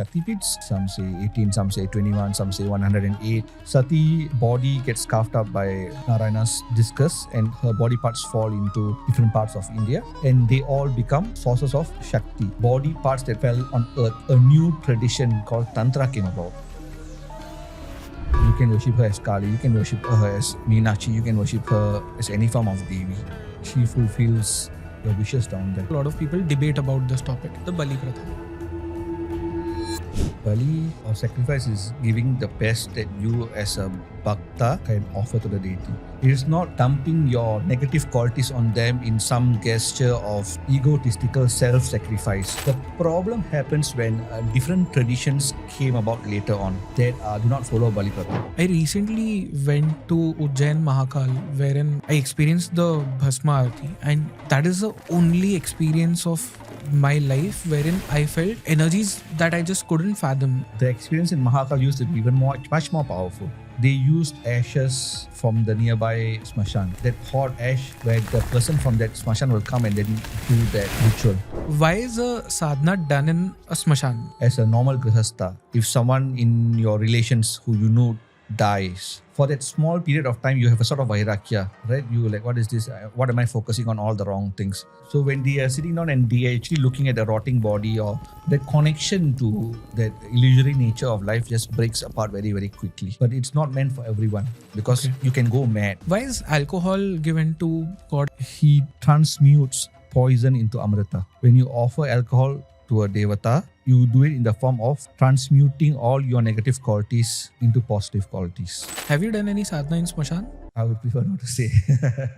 Shakti Peethas. Some say 18, some say 21, some say 108. Sati body gets carved up by Narayana's discus and her body parts fall into different parts of India and they all become sources of Shakti. Body parts that fell on earth. A new tradition called Tantra came about. You can worship her as Kali, you can worship her as Meenakshi, you can worship her as any form of Devi. She fulfills your wishes down there. A lot of people debate about this topic, the Bali Pratha. Bali or sacrifice is giving the best that you as a bhakta can offer to the deity. It is not dumping your negative qualities on them in some gesture of egotistical self-sacrifice. The problem happens when different traditions came about later on that do not follow Bali Pratha. I recently went to Ujjain Mahakal wherein I experienced the Bhasma Aarti, and that is the only experience of my life wherein I felt energies that I just couldn't fathom. The experience in Mahakal used to be even much more powerful. They used ashes from the nearby smashan. That hot ash where the person from that smashan will come and then do that ritual. Why is a sadhana done in a smashan? As a normal grihastha, if someone in your relations who you know dies, for that small period of time you have a sort of vairagya, right? You like, what is this? What am I focusing on all the wrong things? So when they are sitting down and they are actually looking at the rotting body, or that connection to that illusory nature of life just breaks apart very, very quickly. But it's not meant for everyone because you can go mad. Why is alcohol given to God? He transmutes poison into amrita. When you offer alcohol to a devata, you do it in the form of transmuting all your negative qualities into positive qualities. Have you done any sadhana in smashan? I would prefer not to say.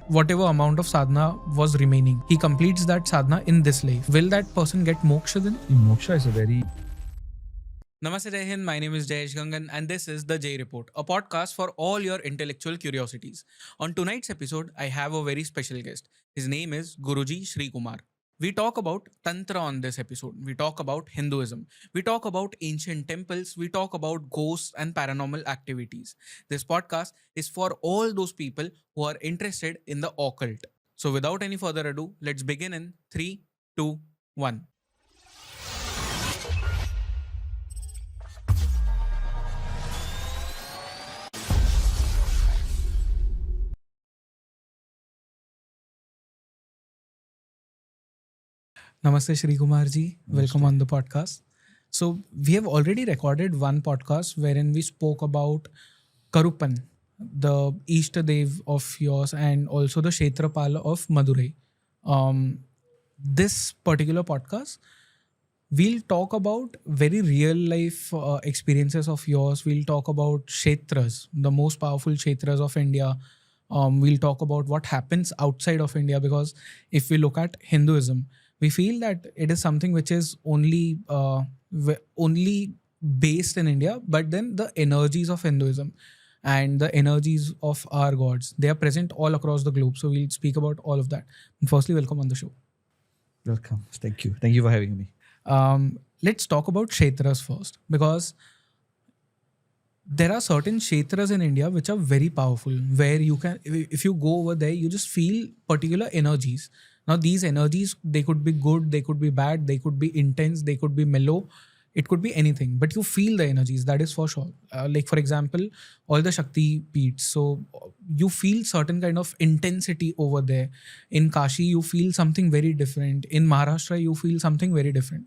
Whatever amount of sadhana was remaining, he completes that sadhana in this life. Will that person get moksha then? Moksha is a very... Namaste Jai Hind, my name is Jayesh Gangan and this is The J Report, a podcast for all your intellectual curiosities. On tonight's episode, I have a very special guest. His name is Guruji Shree Kumar. We talk about Tantra on this episode. We talk about Hinduism. We talk about ancient temples. We talk about ghosts and paranormal activities. This podcast is for all those people who are interested in the occult. So without any further ado, let's begin in 3, 2, 1. Namaste Shree Kumar ji, welcome on the podcast. So we have already recorded one podcast wherein we spoke about Karuppan, the Ishtadev of yours and also the Kshetrapala of Madurai. This particular podcast, we'll talk about very real life experiences of yours. We'll talk about Kshetras, the most powerful Kshetras of India. We'll talk about what happens outside of India, because if we look at Hinduism, we feel that it is something which is only based in India, but then the energies of Hinduism and the energies of our gods, they are present all across the globe. So we'll speak about all of that. And firstly, welcome on the show. Welcome. Thank you. Thank you for having me. Let's talk about Kshetras first, because there are certain Kshetras in India which are very powerful, where you can, if you go over there, you just feel particular energies. Now, these energies, they could be good, they could be bad, they could be intense, they could be mellow, it could be anything, but you feel the energies, that is for sure. Like, for example, all the Shakti Peethas. So, you feel certain kind of intensity over there. In Kashi, you feel something very different. In Maharashtra, you feel something very different.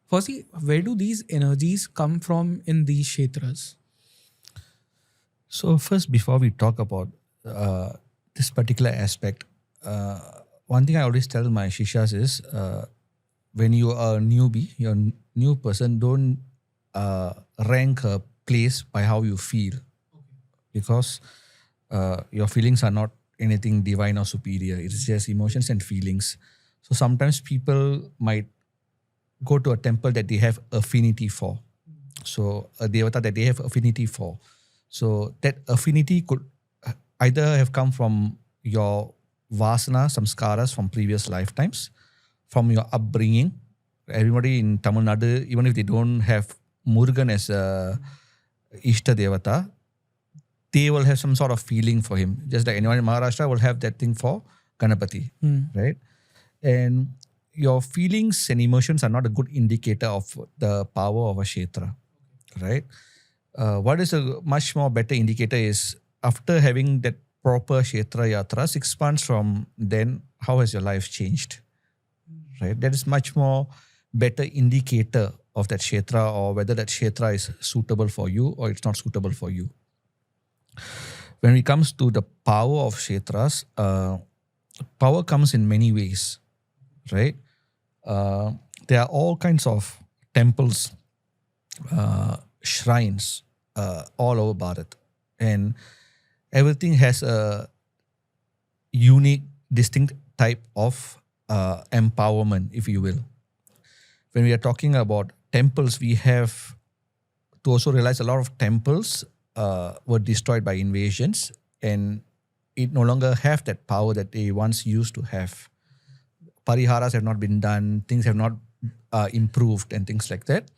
Firstly, where do these energies come from in these Kshetras? So, first, before we talk about this particular aspect, one thing I always tell my shishas is when you are a newbie, you're a new person, don't rank a place by how you feel. Because your feelings are not anything divine or superior. It's just emotions and feelings. So sometimes people might go to a temple that they have affinity for. So a devata that they have affinity for. So that affinity could either have come from your vasana, samskaras from previous lifetimes, from your upbringing. Everybody in Tamil Nadu, even if they don't have Murugan as a Ishta Devata, they will have some sort of feeling for him. Just like anyone in Maharashtra will have that thing for Ganapati, right? And your feelings and emotions are not a good indicator of the power of a Kshetra, right? What is a much more better indicator is after having that proper Kshetra Yatra, 6 months from then, how has your life changed, right? That is much more better indicator of that Kshetra or whether that Kshetra is suitable for you or it's not suitable for you. When it comes to the power of Kshetras, power comes in many ways, right? There are all kinds of temples, shrines all over Bharat. And everything has a unique, distinct type of empowerment, if you will. When we are talking about temples, we have to also realize a lot of temples were destroyed by invasions and it no longer have that power that they once used to have. Pariharas have not been done, things have not improved and things like that.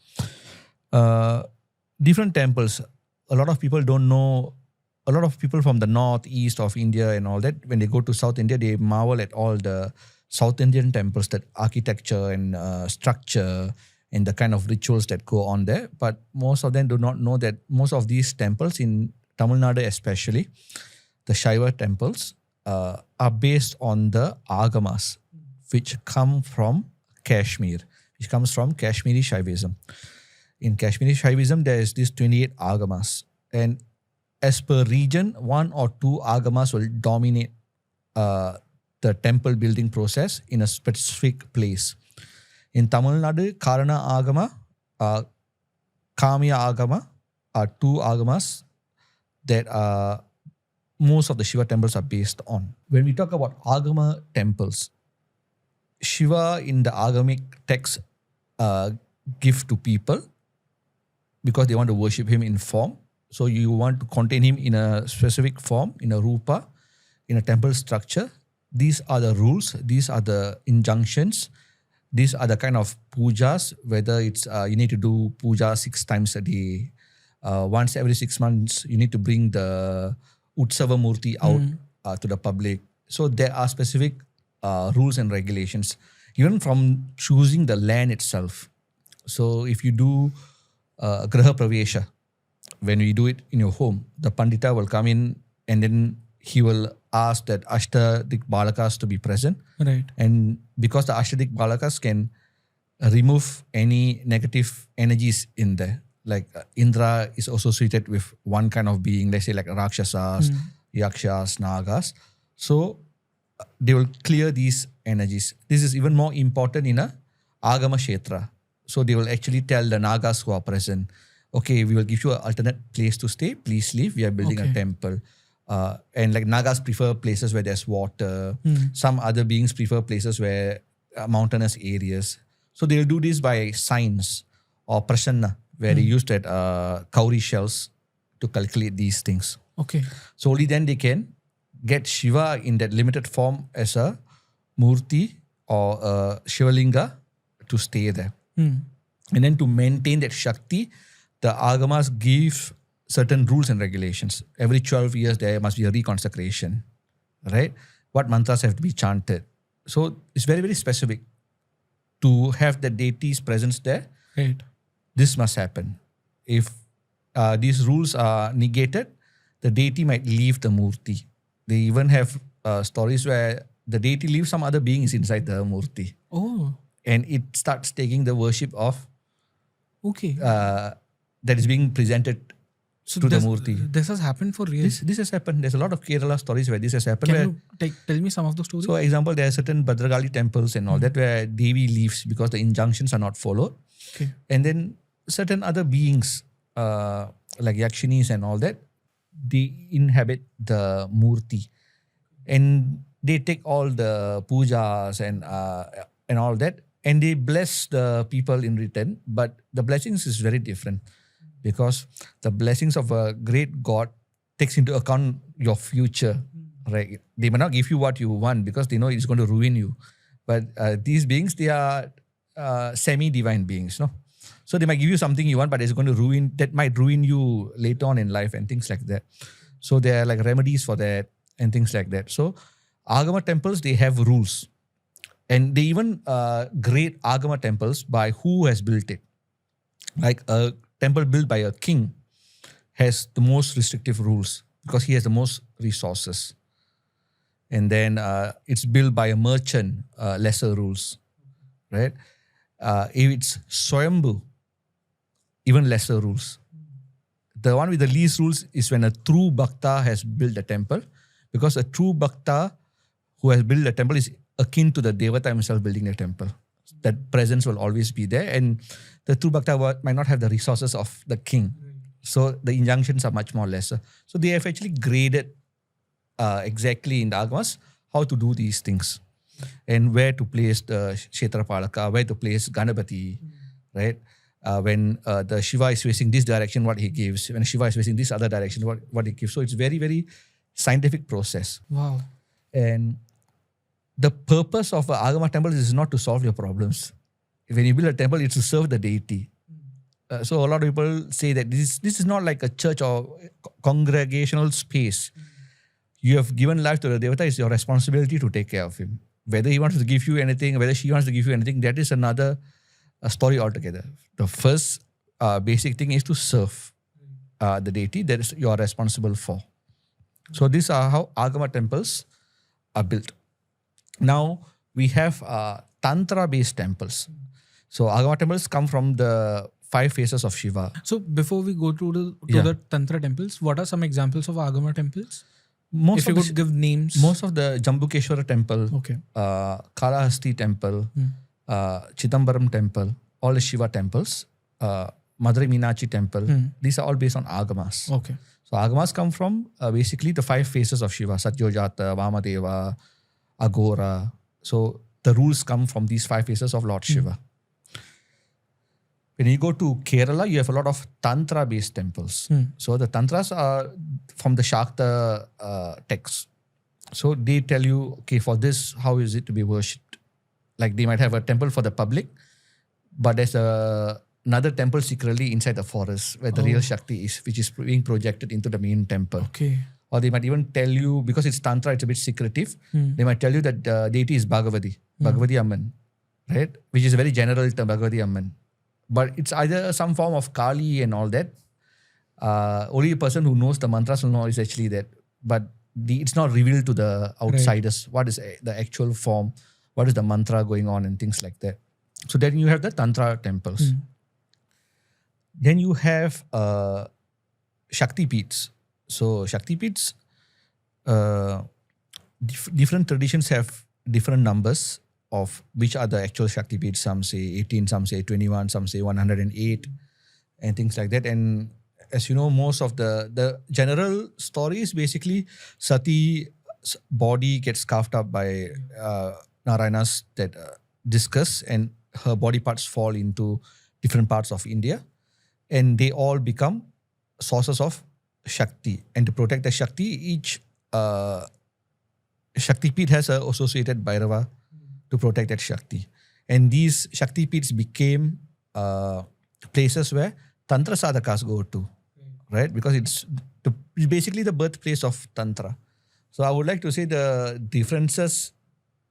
Different temples, a lot of people don't know, a lot of people from the north, east of India and all that, when they go to South India, they marvel at all the South Indian temples, that architecture and structure and the kind of rituals that go on there. But most of them do not know that most of these temples in Tamil Nadu especially, the Shaiva temples, are based on the agamas, which come from Kashmir, which comes from Kashmiri Shaivism. In Kashmiri Shaivism, there is these 28 agamas. And as per region, 1 or 2 agamas will dominate the temple building process in a specific place. In Tamil Nadu, Karana Agama, Kamya Agama are 2 agamas that most of the Shiva temples are based on. When we talk about Agama temples, Shiva in the Agamic text give to people because they want to worship him in form. So you want to contain him in a specific form, in a rupa, in a temple structure. These are the rules, these are the injunctions, these are the kind of pujas, whether it's you need to do puja 6 times a day. Once every 6 months, you need to bring the Utsava Murti out to the public. So there are specific rules and regulations, even from choosing the land itself. So if you do Graha Pravesha, when we do it in your home, the Pandita will come in and then he will ask that Ashtadik Balakas to be present. Right. And because the Ashtadik Balakas can remove any negative energies in there. Like Indra is associated with one kind of being, let's say like Rakshasas, Yakshas, Nagas. So they will clear these energies. This is even more important in a Agama Kshetra. So they will actually tell the Nagas who are present, okay, we will give you an alternate place to stay. Please leave. We are building a temple. And like Nagas prefer places where there's water. Some other beings prefer places where mountainous areas. So they'll do this by signs or prasanna, where they use that cowrie shells to calculate these things. Okay. So only then they can get Shiva in that limited form as a Murti or a Shivalinga to stay there. And then to maintain that Shakti, the Agamas give certain rules and regulations. Every 12 years there must be a reconsecration, right? What mantras have to be chanted. So it's very, very specific. To have the deity's presence there, Right. this must happen. If these rules are negated, the deity might leave the Murti. They even have stories where the deity leaves some other beings inside the Murti. Oh, And it starts taking the worship of okay. that is being presented So to the this, Murti. this has happened for real. This has happened. There's a lot of Kerala stories where this has happened. Can you tell me some of the stories? So, example, there are certain Bhadragali temples and all that where Devi leaves because the injunctions are not followed. Okay. And then certain other beings like Yakshinis and all that, they inhabit the Murti. And they take all the pujas and all that. And they bless the people in return. But the blessings is very different. Because the blessings of a great God takes into account your future, right? They may not give you what you want because they know it's going to ruin you. But these beings, they are semi-divine beings, no? So they might give you something you want, but it's going to might ruin you later on in life and things like that. So there are like remedies for that and things like that. So Agama temples, they have rules. And they even grade Agama temples by who has built it. Like a temple built by a king has the most restrictive rules because he has the most resources. And then it's built by a merchant, lesser rules, right? If it's Swayambhu, even lesser rules. The one with the least rules is when a true Bhakta has built a temple, because a true Bhakta who has built a temple is akin to the Devata himself building a temple. That presence will always be there, and the true Bhakta might not have the resources of the king. So the injunctions are much more lesser. So they have actually graded exactly in the Agamas how to do these things and where to place the Kshetrapalaka, where to place Ganapati, right? When the Shiva is facing this direction, what he gives. When Shiva is facing this other direction, what he gives. So it's very, very scientific process. Wow. And the purpose of an Agama temple is not to solve your problems. When you build a temple, it's to serve the deity. So a lot of people say that this is not like a church or congregational space. You have given life to the Devata, it's your responsibility to take care of him. Whether he wants to give you anything, whether she wants to give you anything, that is another story altogether. The first basic thing is to serve the deity that is you are responsible for. So these are how Agama temples are built. Now we have Tantra-based temples. So Agama temples come from the 5 phases of Shiva. So before we go to the Tantra temples, what are some examples of Agama temples? If you could give names. Most of the Jambukeshwara temple, Okay. Kalahasti temple, Chidambaram temple, all the Shiva temples, Madurai Meenakshi temple, these are all based on Agamas. Okay. So Agamas come from basically the 5 phases of Shiva, Satyojata, Vamadeva, Agora. So the rules come from these 5 phases of Lord Shiva. When you go to Kerala, you have a lot of Tantra-based temples. So the Tantras are from the Shakta texts. So they tell you, okay, for this, how is it to be worshipped? Like they might have a temple for the public, but there's another temple secretly inside the forest where the real Shakti is, which is being projected into the main temple. Okay. Or they might even tell you, because it's Tantra, it's a bit secretive, they might tell you that the deity is Bhagavati, Bhagavati Amman, right? Which is a very general term, Bhagavati Amman. But it's either some form of Kali and all that. Only a person who knows the mantras will know is actually that. But it's not revealed to the outsiders. Right. What is the actual form? What is the mantra going on and things like that. So then you have the Tantra temples. Then you have Shakti Peethas. So Shakti Peethas, different traditions have different numbers of which are the actual Shakti Peethas. Some say 18, some say 21, some say 108 and things like that. And as you know, most of the general story is basically Sati's body gets carved up by Narayana's that discus, and her body parts fall into different parts of India, and they all become sources of Shakti. And to protect the Shakti, each Shakti Peeth has an associated Bhairava to protect that Shakti. And these Shakti Peeths became places where Tantra sadhakas go to, right? Because it's basically the birthplace of Tantra. So I would like to say the differences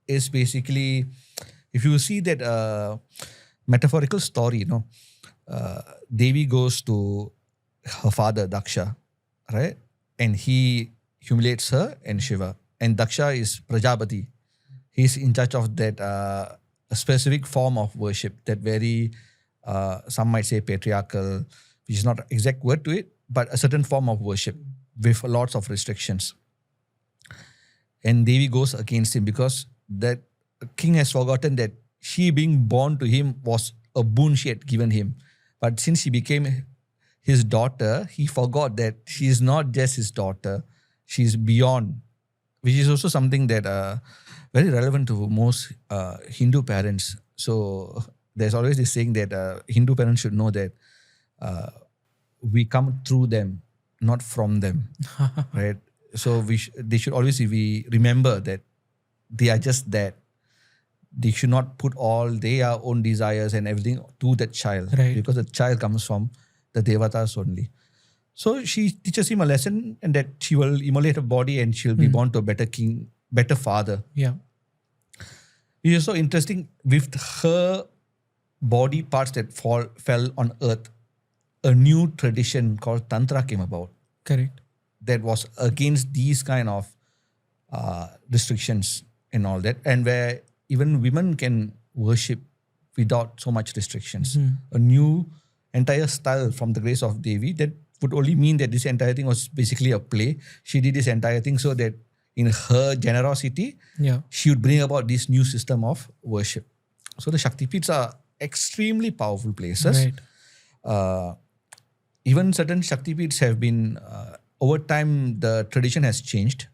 is basically, if you see that metaphorical story, Devi goes to her father Daksha, right? And he humiliates her and Shiva. And Daksha is Prajapati. He's in charge of that a specific form of worship, that very, some might say patriarchal, which is not an exact word to it, but a certain form of worship with lots of restrictions. And Devi goes against him because that king has forgotten that she being born to him was a boon she had given him. But since she became his daughter, he forgot that she is not just his daughter, she is beyond, which is also something that very relevant to most Hindu parents. So there's always this saying that Hindu parents should know that we come through them, not from them, right? So they should always remember that they are just that. They should not put all their own desires and everything to that child, right? Because the child comes from the devatas only. So she teaches him a lesson, and that she will immolate her body and she'll be born to a better king, better father. Yeah. It is so interesting with her body parts that fell on earth. A new tradition called Tantra came about Correct. that was against these kind of restrictions and all that, and where even women can worship without so much restrictions. A new entire style from the grace of Devi that would only mean that this entire thing was basically a play. She did this entire thing so that in her generosity, Yeah. she would bring about this new system of worship. So the Shakti Peethas are extremely powerful places. Right. Even certain Shakti Peethas have been, over time, the tradition has changed.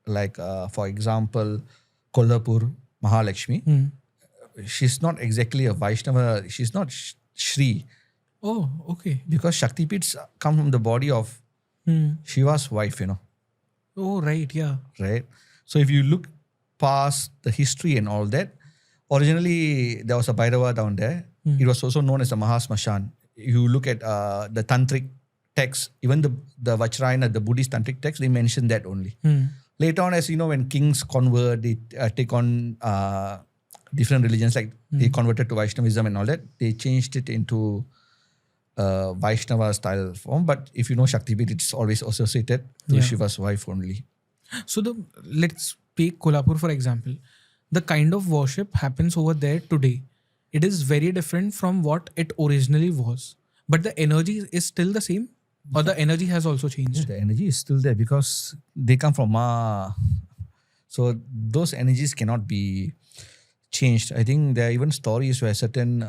Like, for example, Kolhapur, Mahalakshmi. She's not exactly a Vaishnava. She's not Shree. Oh, okay. Because Shakti Peethas come from the body of Shiva's wife, Oh, right. Yeah. right? So if you look past the history and all that, originally there was a Bhairava down there. It was also known as the Mahasmashan. You look at the tantric texts, even the Vajrayana, the Buddhist tantric text, they mention that only. Later on, as you know, when kings convert, they take on different religions, like they converted to Vaishnavism and all that, they changed it into Vaishnava style form. But if you know Shakti Peeth, it's always associated to Shiva's wife only. So let's take Kolhapur for example. The kind of worship happens over there today. It is very different from what it originally was. But the energy is still the same, or the energy has also changed. The energy is still there because they come from Ma. So those energies cannot be changed. I think there are even stories where certain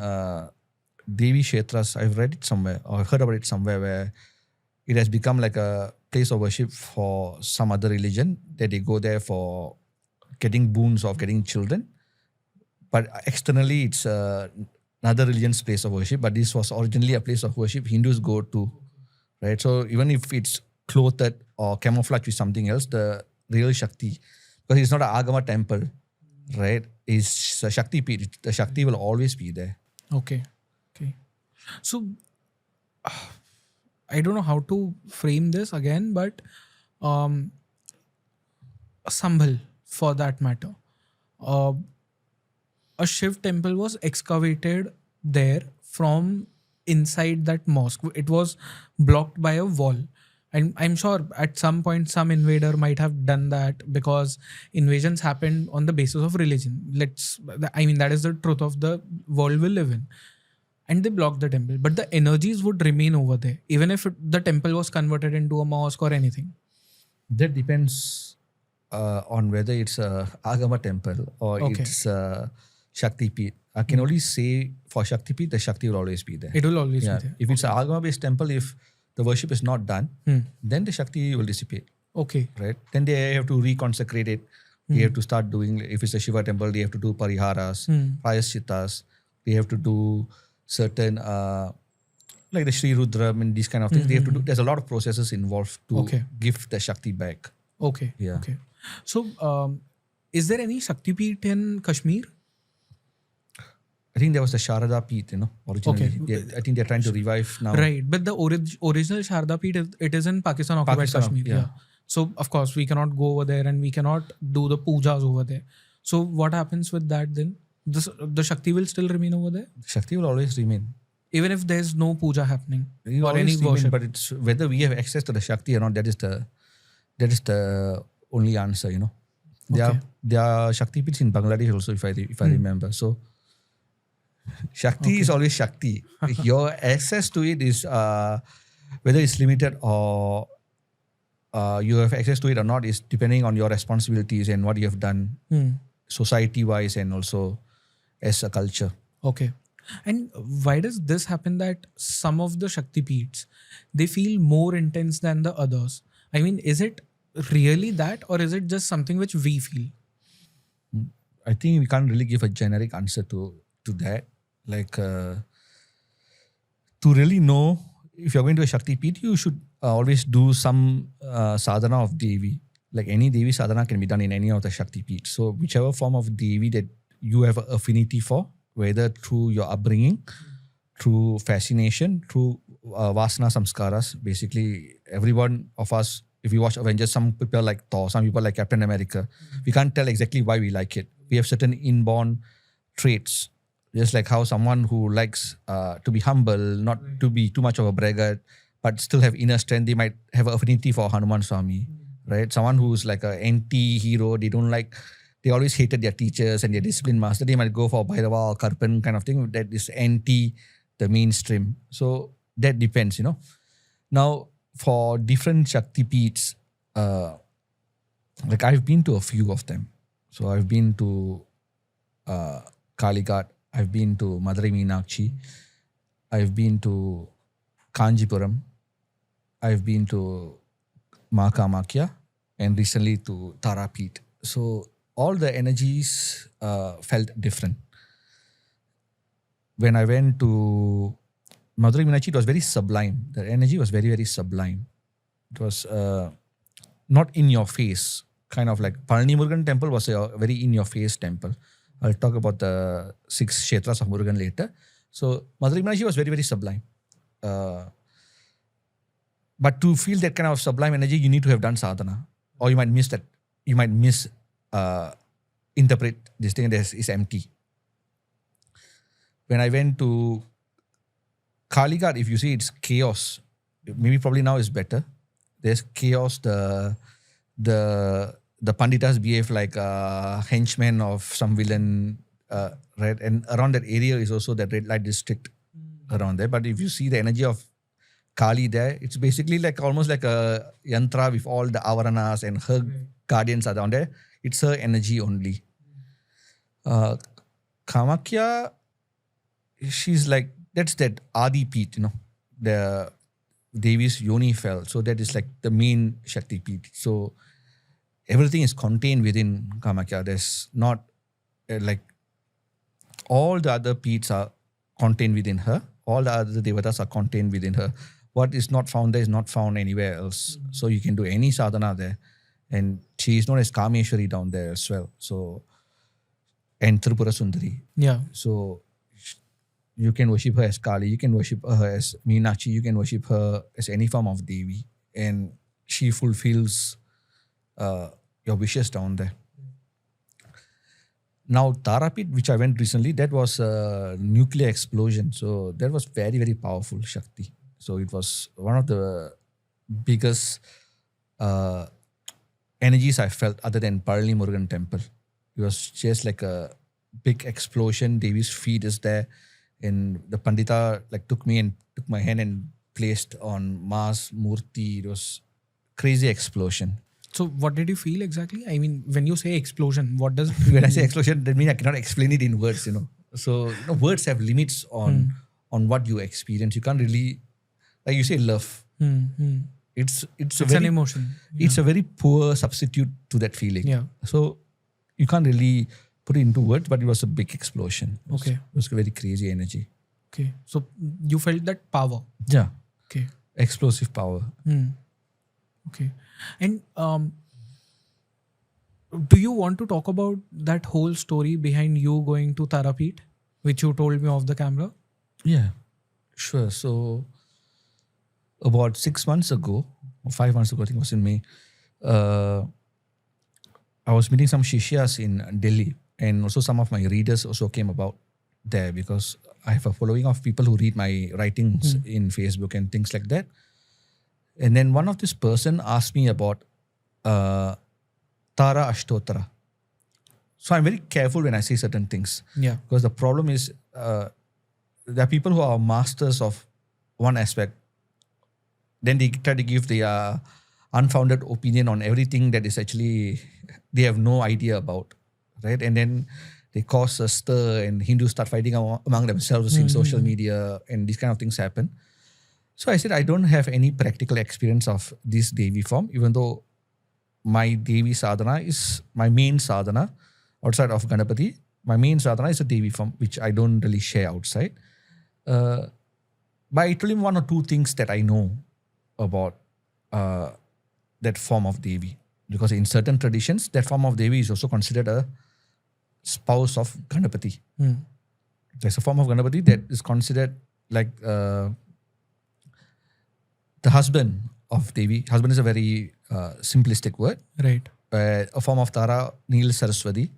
Devi Kshetras, I've read it somewhere or heard about it somewhere, where it has become like a place of worship for some other religion, that they go there for getting boons of getting children. But externally, it's another religion's place of worship. But this was originally a place of worship Hindus go to, right? So even if it's clothed or camouflaged with something else, the real Shakti, because it's not an Agama temple, right? It's a Shakti Peeth. The Shakti will always be there. Okay. So I don't know how to frame this again, but Sambhal, for that matter, a Shiv temple was excavated there from inside that mosque. It was blocked by a wall. And I'm sure at some point some invader might have done that, because invasions happened on the basis of religion. That is the truth of the world we live in. And they blocked the temple. But the energies would remain over there, even if the temple was converted into a mosque or anything. That depends on whether it's a Agama temple or it's a Shakti Peeth. I can only say for Shakti Peeth, the Shakti will always be there. It will always be there. If it's an Agama-based temple, if the worship is not done, then the Shakti will dissipate. Okay. Right? Then they have to reconsecrate it. They have to start doing, if it's a Shiva temple, they have to do pariharas, prayaschitas. They have to do certain, like the Sri Rudra and these kind of things. They have to do, there's a lot of processes involved to give the Shakti back. Okay. Yeah. Okay. So, is there any Shakti Peeth in Kashmir? I think there was the Sharada Peeth, originally. I think they're trying to revive now. Right. But the original Sharada Peeth, it is in Pakistan occupied Kashmir. Yeah. So, of course, we cannot go over there and we cannot do the pujas over there. So, what happens with that then? The Shakti will still remain over there? Shakti will always remain. Even if there's no puja happening It or any remain, worship? but it's whether we have access to the Shakti or not, that is the only answer, There are Shakti Peeths in Bangladesh also, if I remember. So, Shakti is always Shakti. Your access to it is, whether it's limited or you have access to it or not, is depending on your responsibilities and what you have done society-wise and also as a culture. Okay. And why does this happen that some of the Shakti Peeths, they feel more intense than the others? I mean, is it really that, or is it just something which we feel? I think we can't really give a generic answer to that. Like, to really know if you're going to a Shakti Peeth, you should always do some sadhana of Devi. Like any Devi sadhana can be done in any of the Shakti Peeths. So whichever form of Devi that you have an affinity for, whether through your upbringing, through fascination, through vasana samskaras, basically every one of us, if you watch Avengers, some people like Thor, some people like Captain America. We can't tell exactly why we like it. We have certain inborn traits. Just like how someone who likes to be humble, not to be too much of a braggart, but still have inner strength, they might have an affinity for Hanuman Swami, right? Someone who's like an anti-hero, they always hated their teachers and their discipline master, they might go for Bhairava or Karpan kind of thing that is anti the mainstream. So that depends, Now, for different Shakti Peeths, like I've been to a few of them. So I've been to Kalighat, I've been to Madurai Meenakshi, I've been to Kanjipuram, I've been to Maa Kamakhya, and recently to Tarapith. So all the energies felt different. When I went to Madurai Meenakshi, it was very sublime. The energy was very, very sublime. It was not in your face. Kind of like Palani Murugan temple was a very in your face temple. I'll talk about the 6 Kshetras of Murugan later. So Madurai Meenakshi was very, very sublime. But to feel that kind of sublime energy, you need to have done sadhana. Or you might miss that. You might interpret this thing as is empty. When I went to Kalighat, if you see, it's chaos. Maybe probably now is better. There's chaos. The Panditas behave like henchmen of some villain, right? And around that area is also that red light district around there. But if you see the energy of Kali there, it's basically like almost like a yantra with all the avaranas and her guardians are down there. It's her energy only. Kamakhya, she's like, that's that Adi Peeth, the Devi's Yoni fell. So that is like the main Shakti Peeth. So everything is contained within Kamakhya. There's not like all the other Peeths are contained within her. All the other Devatas are contained within her. What is not found there is not found anywhere else. So you can do any sadhana there. And she is known as Kameshwari down there as well. So, and Tripura Sundari. Yeah. So you can worship her as Kali, you can worship her as Meenakshi, you can worship her as any form of Devi. And she fulfills your wishes down there. Now, Tarapith, which I went recently, that was a nuclear explosion. So that was very, very powerful Shakti. So it was one of the biggest energies I felt other than Palani Murugan temple. It was just like a big explosion. Devi's feet is there. And the Pandita took my hand and placed on Maa's Murti. It was crazy explosion. So what did you feel exactly? I mean, when you say explosion, what does it When I say explosion, that means I cannot explain it in words, So words have limits on what you experience. You can't really, like you say, love. It's an emotion. It's a very poor substitute to that feeling. Yeah. So you can't really put it into words, but it was a big explosion. It was a very crazy energy. Okay. So you felt that power. Yeah. Okay. Explosive power. Okay. And do you want to talk about that whole story behind you going to Tarapith, which you told me off the camera? Yeah, sure. So about 6 months ago, or 5 months ago, I think it was in May, I was meeting some Shishyas in Delhi, and also some of my readers also came about there because I have a following of people who read my writings in Facebook and things like that. And then one of this person asked me about Tara Ashtotra. So I'm very careful when I say certain things. Yeah. Because the problem is there are people who are masters of one aspect. Then they try to give their unfounded opinion on everything that is actually they have no idea about. Right? And then they cause a stir and Hindus start fighting among themselves in social media and these kind of things happen. So I said, I don't have any practical experience of this Devi form, even though my Devi sadhana is my main sadhana outside of Ganapati. My main sadhana is a Devi form, which I don't really share outside. But I told him 1 or 2 things that I know about that form of Devi. Because in certain traditions, that form of Devi is also considered a spouse of Ganapati. There's a form of Ganapati that is considered like the husband of Devi. Husband is a very simplistic word. Right. A form of Tara, Neel Saraswati,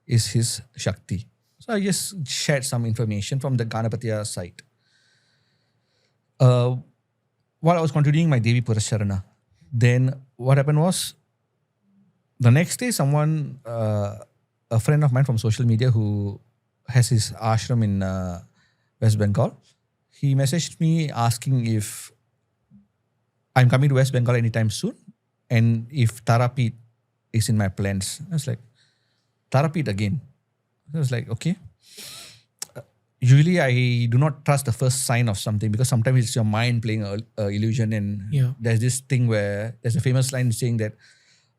is his Shakti. So I just shared some information from the Ganapatiya site. While I was continuing my Devi Purasharana, then what happened was, the next day someone, a friend of mine from social media who has his ashram in West Bengal, he messaged me asking if I'm coming to West Bengal anytime soon and if Tarapith is in my plans. I was like, Tarapith again? I was like, okay. Usually I do not trust the first sign of something because sometimes it's your mind playing a illusion, and there's this thing where there's a famous line saying that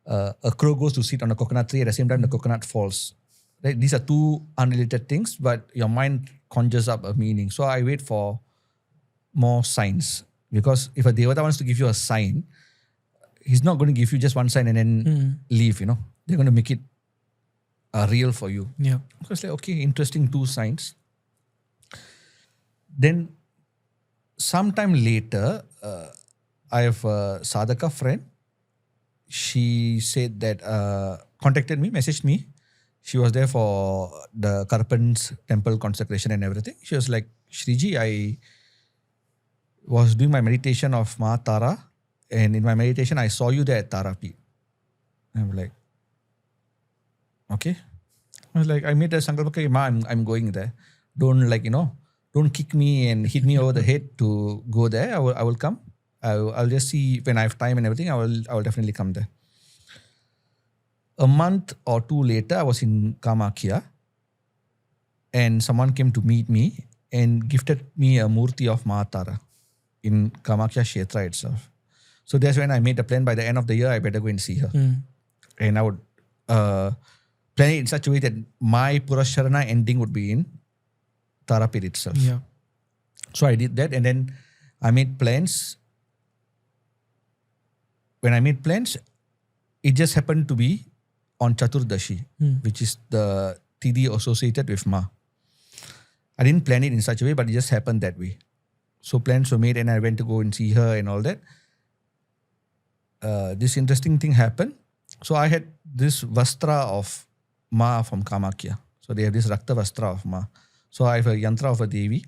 a crow goes to sit on a coconut tree, at the same time the coconut falls. Right? These are two unrelated things, but your mind conjures up a meaning. So I wait for more signs, because if a devata wants to give you a sign, he's not going to give you just one sign and then leave, They're going to make it real for you. Yeah. So it's like, okay, interesting, 2 signs. Then sometime later, I have a sadhaka friend. She said that, contacted me, messaged me. She was there for the Karpan's temple consecration and everything. She was like, Shriji, I was doing my meditation of Ma Tara, and in my meditation, I saw you there at Tarapith. I'm like, okay. I was like, I made a sankalpa, okay, Ma, I'm going there. Don't don't kick me and hit me over the head to go there. I will come. I'll just see when I have time and everything. I will definitely come there. A month or 2 later, I was in Kamakhya, and someone came to meet me and gifted me a murti of Ma Tara in Kamakhya Kshetra itself. So that's when I made a plan. By the end of the year, I better go and see her. And I would plan it in such a way that my Purasharana ending would be in Tarapith itself. Yeah. So I did that, and then I made plans. When I made plans, it just happened to be on Chaturdashi, which is the Tithi associated with Ma. I didn't plan it in such a way, but it just happened that way. So plans were made, and I went to go and see her and all that. This interesting thing happened. So I had this Vastra of Ma from Kamakhya. So they have this Rakta Vastra of Ma. So I have a yantra of a Devi.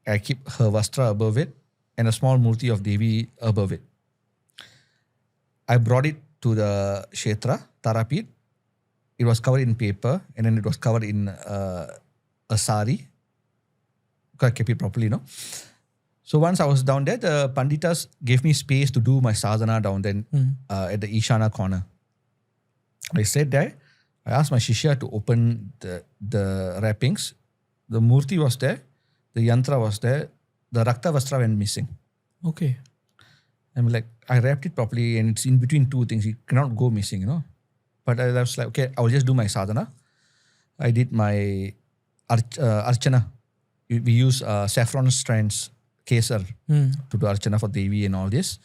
I keep her Vastra above it and a small murti of Devi above it. I brought it to the Kshetra, Tarapith. It was covered in paper, and then it was covered in a sari. I kept it properly, So once I was down there, the Panditas gave me space to do my sadhana down there at the Ishana corner. I sat there. I asked my Shishya to open the wrappings. The murti was there. The yantra was there. The Rakta Vastra went missing. Okay. I'm like, I wrapped it properly, and it's in between 2 things. It cannot go missing, But I was like, okay, I will just do my sadhana. I did my archana. We use saffron strands, kesar, to do archana for Devi and all this.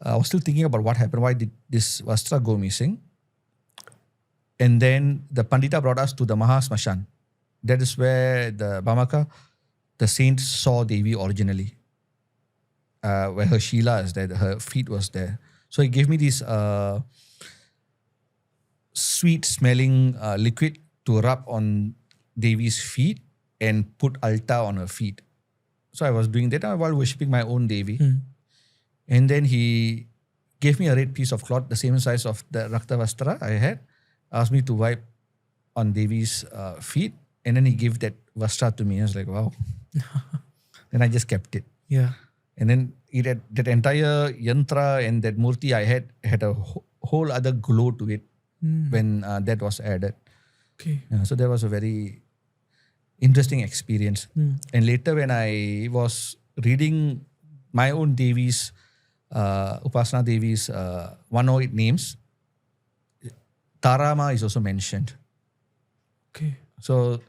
I was still thinking about what happened. Why did this Vastra go missing? And then the Pandita brought us to the Maha Smashan. That is where the Bhamaka, the saints saw Devi originally. Where her Sheela is there, her feet was there. So he gave me this sweet smelling liquid to rub on Devi's feet and put alta on her feet. So I was doing that while worshipping my own Devi. And then he gave me a red piece of cloth, the same size of the Rakta Vastra I had, asked me to wipe on Devi's feet, and then he gave that Vastra to me. I was like, wow. Then I just kept it. Yeah. And then it had, that entire yantra and that murti I had a whole other glow to it when that was added. Okay. So that was a very interesting experience. And later when I was reading my own Devi's, Upasana Devi's 108 names, Tarama is also mentioned. Okay. So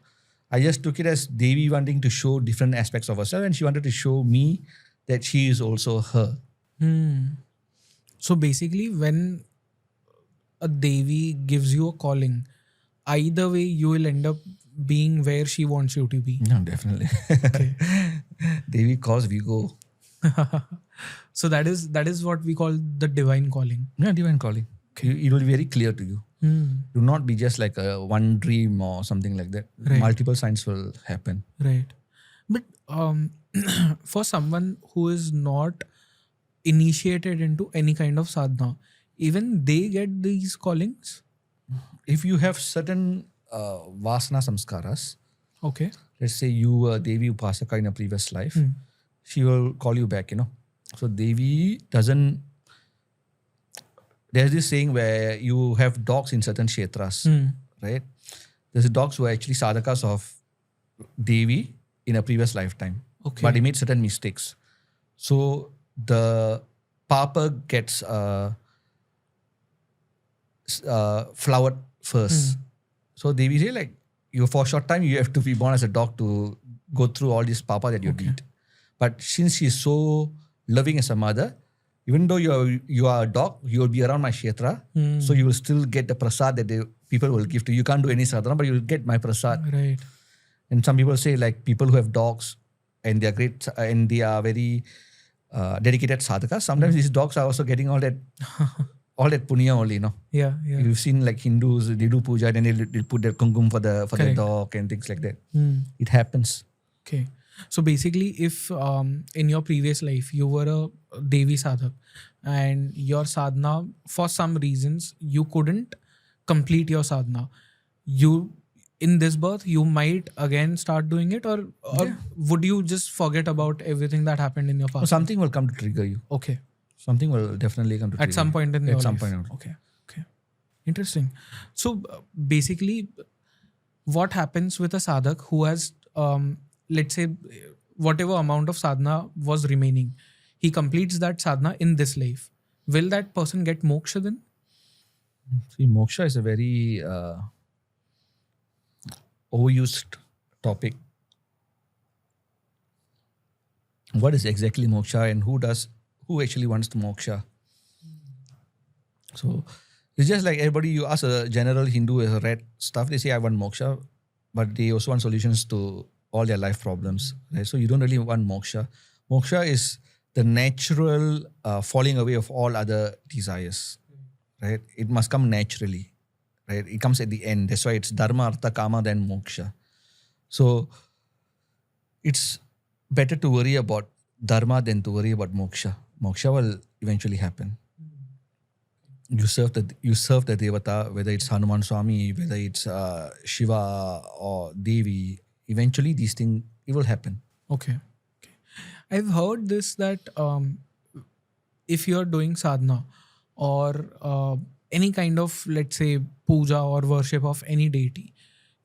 I just took it as Devi wanting to show different aspects of herself, and she wanted to show me that she is also her. So basically, when a Devi gives you a calling, either way you will end up being where she wants you to be. No, definitely. Okay. Devi calls, we go. So that is what we call the divine calling. Yeah, divine calling. It will be very clear to you. Do not be just like a one dream or something like that. Right. Multiple signs will happen. Right. But for someone who is not initiated into any kind of sadhana, even they get these callings? If you have certain vasana samskaras, Okay. let's say you were Devi Upasaka in a previous life, she will call you back, So Devi doesn't... There's this saying where you have dogs in certain Kshetras, right? There's dogs who are actually sadhakas of Devi in a previous lifetime. Okay. But they made certain mistakes. So the Papa gets flowered first. So Devi say like, you for a short time you have to be born as a dog to go through all this Papa that you did. But since she's so loving as a mother, even though you are a dog, you will be around my Kshetra. So you will still get the prasad that people will give to you. You can't do any sadhana, but you will get my prasad. Right. And some people say like people who have dogs and they are great and they are very dedicated sadhakas. Sometimes these dogs are also getting all that punya only, Yeah. You've seen like Hindus, they do puja and then they put their kumkum for the Correct. dog and things like that. It happens. Okay. So basically, if in your previous life you were a Devi sadhak and your sadhana, for some reasons, you couldn't complete your sadhana, in this birth, you might again start doing it, or would you just forget about everything that happened in your past? So something will come to trigger you. Okay. Something will definitely come to trigger At some point in your At some life. point. Okay. Interesting. So basically, what happens with a sadhak who has, let's say, whatever amount of sadhana was remaining, he completes that sadhana in this life. Will that person get moksha then? See, moksha is a very overused topic. What is exactly moksha and who actually wants to moksha? So it's just like everybody, you ask a general Hindu who has read stuff, they say I want moksha, but they also want solutions to all their life problems. Right? So you don't really want moksha. Moksha is the natural falling away of all other desires. Right? It must come naturally. Right? It comes at the end. That's why it's dharma, artha, kama, then moksha. So it's better to worry about dharma than to worry about moksha. Moksha will eventually happen. You serve the devata, whether it's Hanuman Swami, whether it's Shiva or Devi. Eventually, these things, it will happen. Okay. I've heard this that if you're doing sadhana or any kind of, let's say, puja or worship of any deity,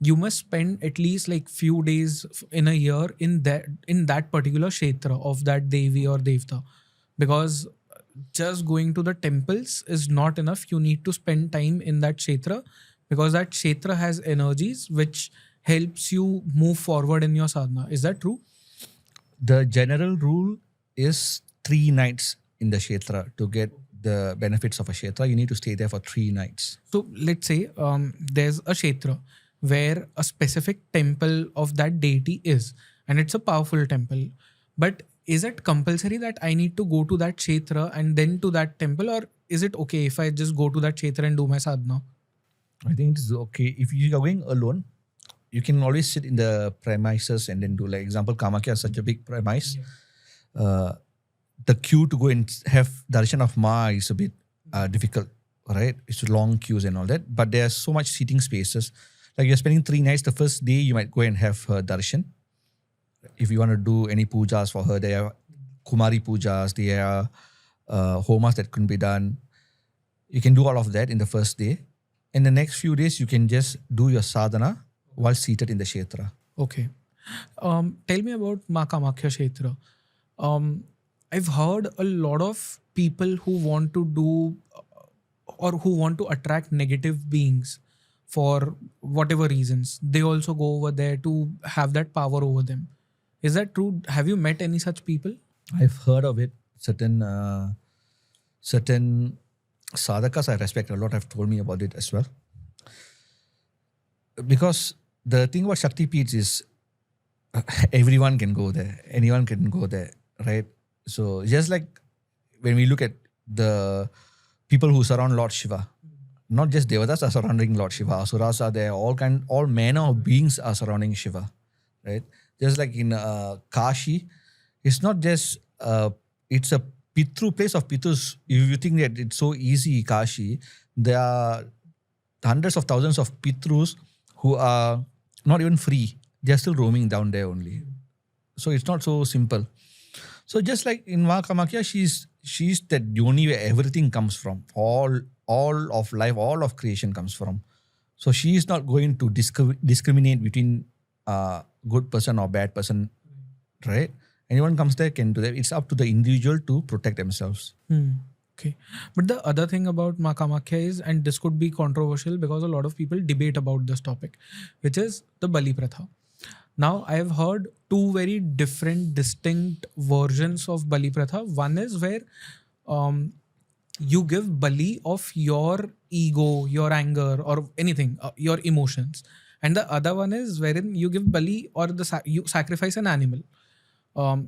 you must spend at least like few days in a year in that particular kshetra of that Devi or Devta, because just going to the temples is not enough. You need to spend time in that kshetra because that kshetra has energies which helps you move forward in your sadhana. Is that true? The general rule is 3 nights in the kshetra. To get the benefits of a kshetra, you need to stay there for 3 nights. So let's say there's a kshetra where a specific temple of that deity is, and it's a powerful temple. But is it compulsory that I need to go to that kshetra and then to that temple, or is it okay if I just go to that kshetra and do my sadhana? I think it is okay. If you are going alone, you can always sit in the premises and then do, like example, Kamakhya is such a big premise. Yeah. The queue to go and have darshan of Ma is a bit difficult, right? It's long queues and all that. But there's so much seating spaces. Like you're spending 3 nights. The first day you might go and have her darshan. If you want to do any pujas for her, there are Kumari pujas, there are homas that couldn't be done. You can do all of that in the first day. And the next few days, you can just do your sadhana while seated in the kshetra. Okay. Tell me about Maa Kamakhya kshetra. I've heard a lot of people who want to do or who want to attract negative beings for whatever reasons. They also go over there to have that power over them. Is that true? Have you met any such people? I've heard of it. Certain sadhakas I respect a lot have told me about it as well. Because the thing about Shakti Peethas is everyone can go there. Anyone can go there, right? So just like when we look at the people who surround Lord Shiva, not just devatas are surrounding Lord Shiva, asuras are there, all manner of beings are surrounding Shiva, right? Just like in Kashi, it's not just it's a Pitru place of Pitrus. If you think that it's so easy, Kashi, there are hundreds of thousands of Pitrus who are not even free. They are still roaming down there only. So it's not so simple. So just like in Maa Kamakhya, she's that yoni where everything comes from. All of life, all of creation comes from. So she is not going to discriminate between good person or bad person, right? Anyone comes there can do that. It's up to the individual to protect themselves. Okay. But the other thing about Maa Kamakhya is, and this could be controversial because a lot of people debate about this topic, which is the Bali Pratha. Now, I have heard two very different, distinct versions of Bali Pratha. One is where you give Bali of your ego, your anger, or anything, your emotions. And the other one is wherein you give Bali or you sacrifice an animal.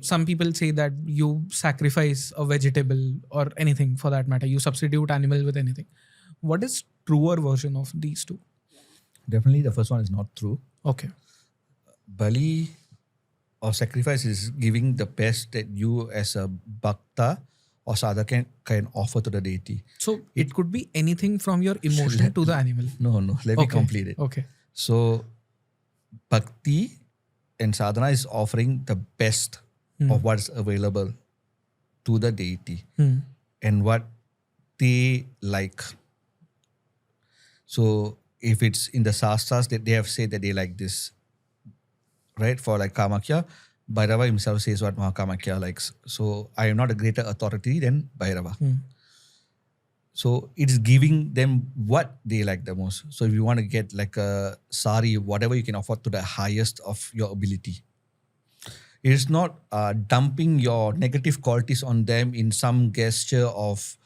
Some people say that you sacrifice a vegetable or anything for that matter. You substitute animal with anything. What is truer version of these two? Definitely the first one is not true. Okay. Bali or sacrifice is giving the best that you as a bhakta or sadhaka can offer to the deity. So it could be anything from your emotion to the animal. No. Let me complete it. Okay. So bhakti and sadhana is offering the best of what is available to the deity and what they like. So if it's in the Shastras that they have said that they like this, right? For like Kamakhya, Bhairava himself says what Maa Kamakhya likes. So I am not a greater authority than Bhairava. So it's giving them what they like the most. So if you want to get like a sari, whatever you can afford to the highest of your ability. It is not dumping your negative qualities on them in some gesture of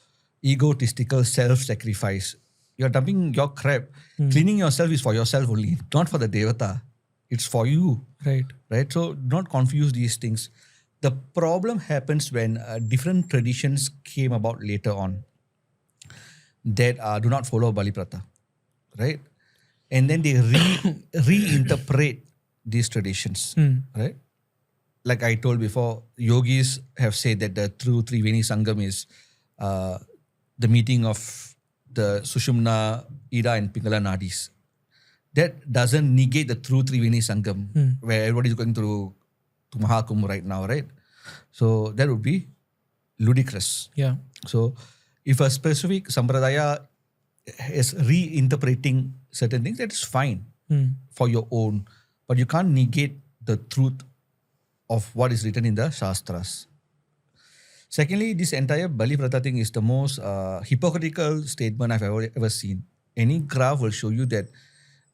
egotistical self-sacrifice. You're dumping your crap. Cleaning yourself is for yourself only, not for the devata. It's for you. Right. So don't confuse these things. The problem happens when different traditions came about later on that do not follow Bali Pratha, right? And then they reinterpret these traditions, right? Like I told before, yogis have said that the true Triveni Sangam is the meeting of the Sushumna, Ida and Pingala Nadis. That doesn't negate the true Triveni Sangam where everybody is going to Mahakumbh right now, right? So that would be ludicrous. Yeah. So if a specific sampradaya is reinterpreting certain things, that is fine for your own. But you can't negate the truth of what is written in the Shastras. Secondly, this entire Bali Pratha thing is the most hypocritical statement I've ever seen. Any graph will show you that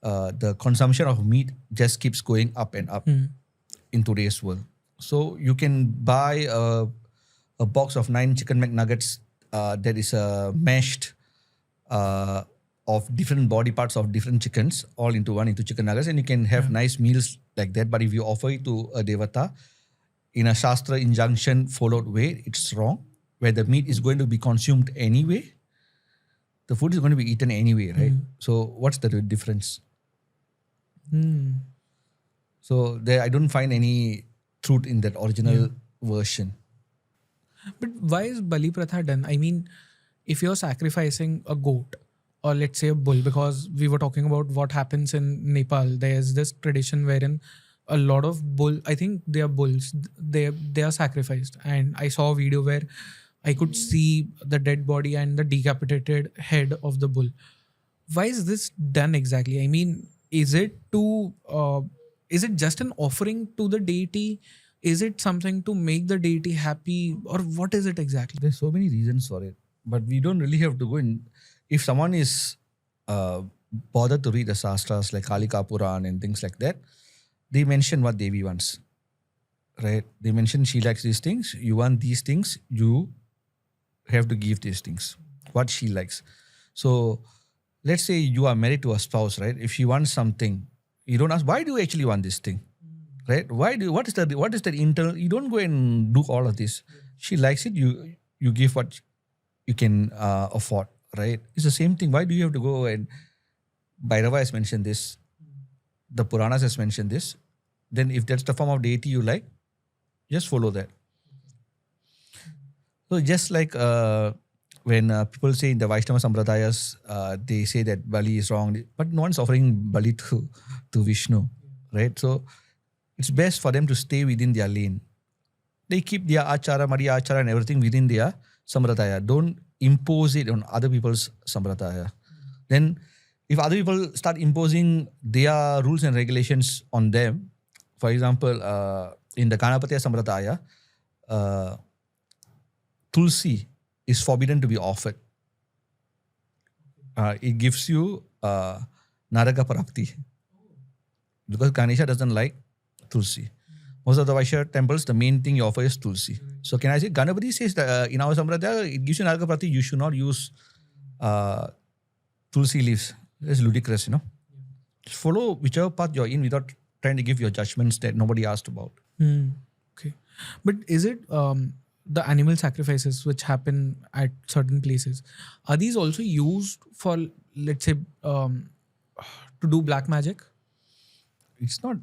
the consumption of meat just keeps going up and up in today's world. So you can buy a box of 9 chicken McNuggets that is mashed of different body parts of different chickens all into chicken nuggets, and you can have nice meals like that. But if you offer it to a devata in a Shastra injunction followed way, it's wrong. Where the meat is going to be consumed anyway, the food is going to be eaten anyway, right? So what's the difference? So there, I don't find any truth in that original version. But why is Bali Pratha done? I mean, if you're sacrificing a goat or let's say a bull, because we were talking about what happens in Nepal, there's this tradition wherein a lot of I think they are bulls, they are sacrificed. And I saw a video where I could see the dead body and the decapitated head of the bull. Why is this done exactly? I mean, is it just an offering to the deity? Is it something to make the deity happy, or what is it exactly? There's so many reasons for it, but we don't really have to go in. If someone is bothered to read the Shastras like Kalika Puran and things like that, they mention what Devi wants, right? They mention she likes these things, you want these things, you have to give these things, what she likes. So let's say you are married to a spouse, right? If she wants something, you don't ask, why do you actually want this thing? right? What is the internal? You don't go and do all of this. She likes it. You give what you can afford, right? It's the same thing. Why do you have to go and Bhairava has mentioned this, the Puranas has mentioned this. Then if that's the form of deity you like, just follow that. So just like when people say in the Vaishnava Sampradayas, they say that Bali is wrong, but no one's offering Bali to Vishnu, right? So it's best for them to stay within their lane. They keep their achara, Maria achara and everything within their Sampradaya. Don't impose it on other people's Sampradaya. Then if other people start imposing their rules and regulations on them, for example, in the Ganapatiya Sampradaya, Tulsi is forbidden to be offered. It gives you Naraka Parakti. Because Ganesha doesn't like Tulsi. Most of the Vaishya temples, the main thing you offer is Tulsi. So can I say, Ganapati says that in our Sampradaya, it gives you Naraka Parakti, you should not use Tulsi leaves. It's ludicrous, Just follow whichever path you're in without trying to give your judgments that nobody asked about. Okay. But is it the animal sacrifices which happen at certain places, are these also used for, let's say, to do black magic?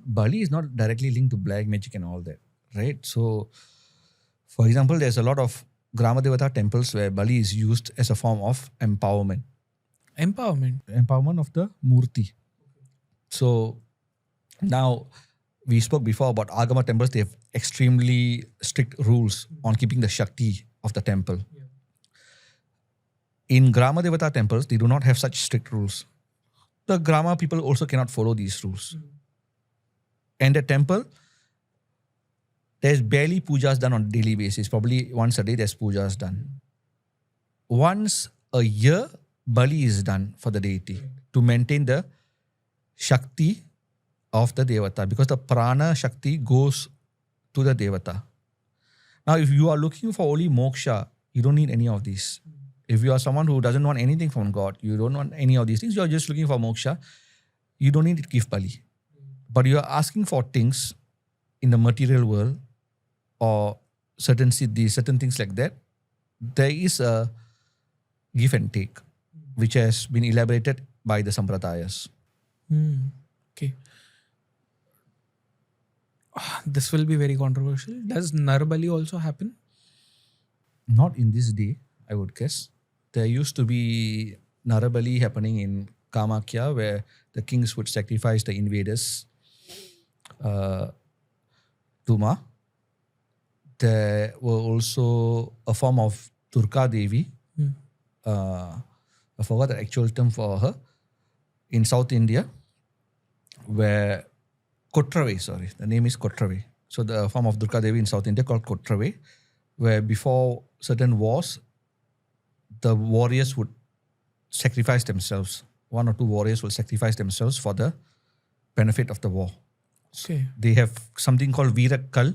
Bali is not directly linked to black magic and all that, right? So, for example, there's a lot of Grama Devata temples where Bali is used as a form of empowerment. Empowerment of the Murti. So, now we spoke before about Agama temples, they have extremely strict rules on keeping the Shakti of the temple. In Grama Devata temples, they do not have such strict rules. The Grama people also cannot follow these rules. And the temple, there's barely pujas done on a daily basis. Probably once a day there's pujas done. Once a year, Bali is done for the deity to maintain the Shakti of the Devata, because the Prana Shakti goes to the Devata. Now, if you are looking for only moksha, you don't need any of these. If you are someone who doesn't want anything from God, you don't want any of these things, you are just looking for moksha, you don't need to give Bali. But you are asking for things in the material world or certain siddhis, certain things like that, there is a give and take, which has been elaborated by the Sampradayas. Okay. This will be very controversial. Does Nar Bali also happen? Not in this day, I would guess. There used to be Nar Bali happening in Kamakhya, where the kings would sacrifice the invaders to Maa. There were also a form of Durga Devi. I forgot the actual term for her. In South India, where Kotrave, the name is Kotrave. So the form of Durga Devi in South India called Kotrave, where before certain wars, the warriors would sacrifice themselves. One or two warriors will sacrifice themselves for the benefit of the war. Okay. They have something called Veerakal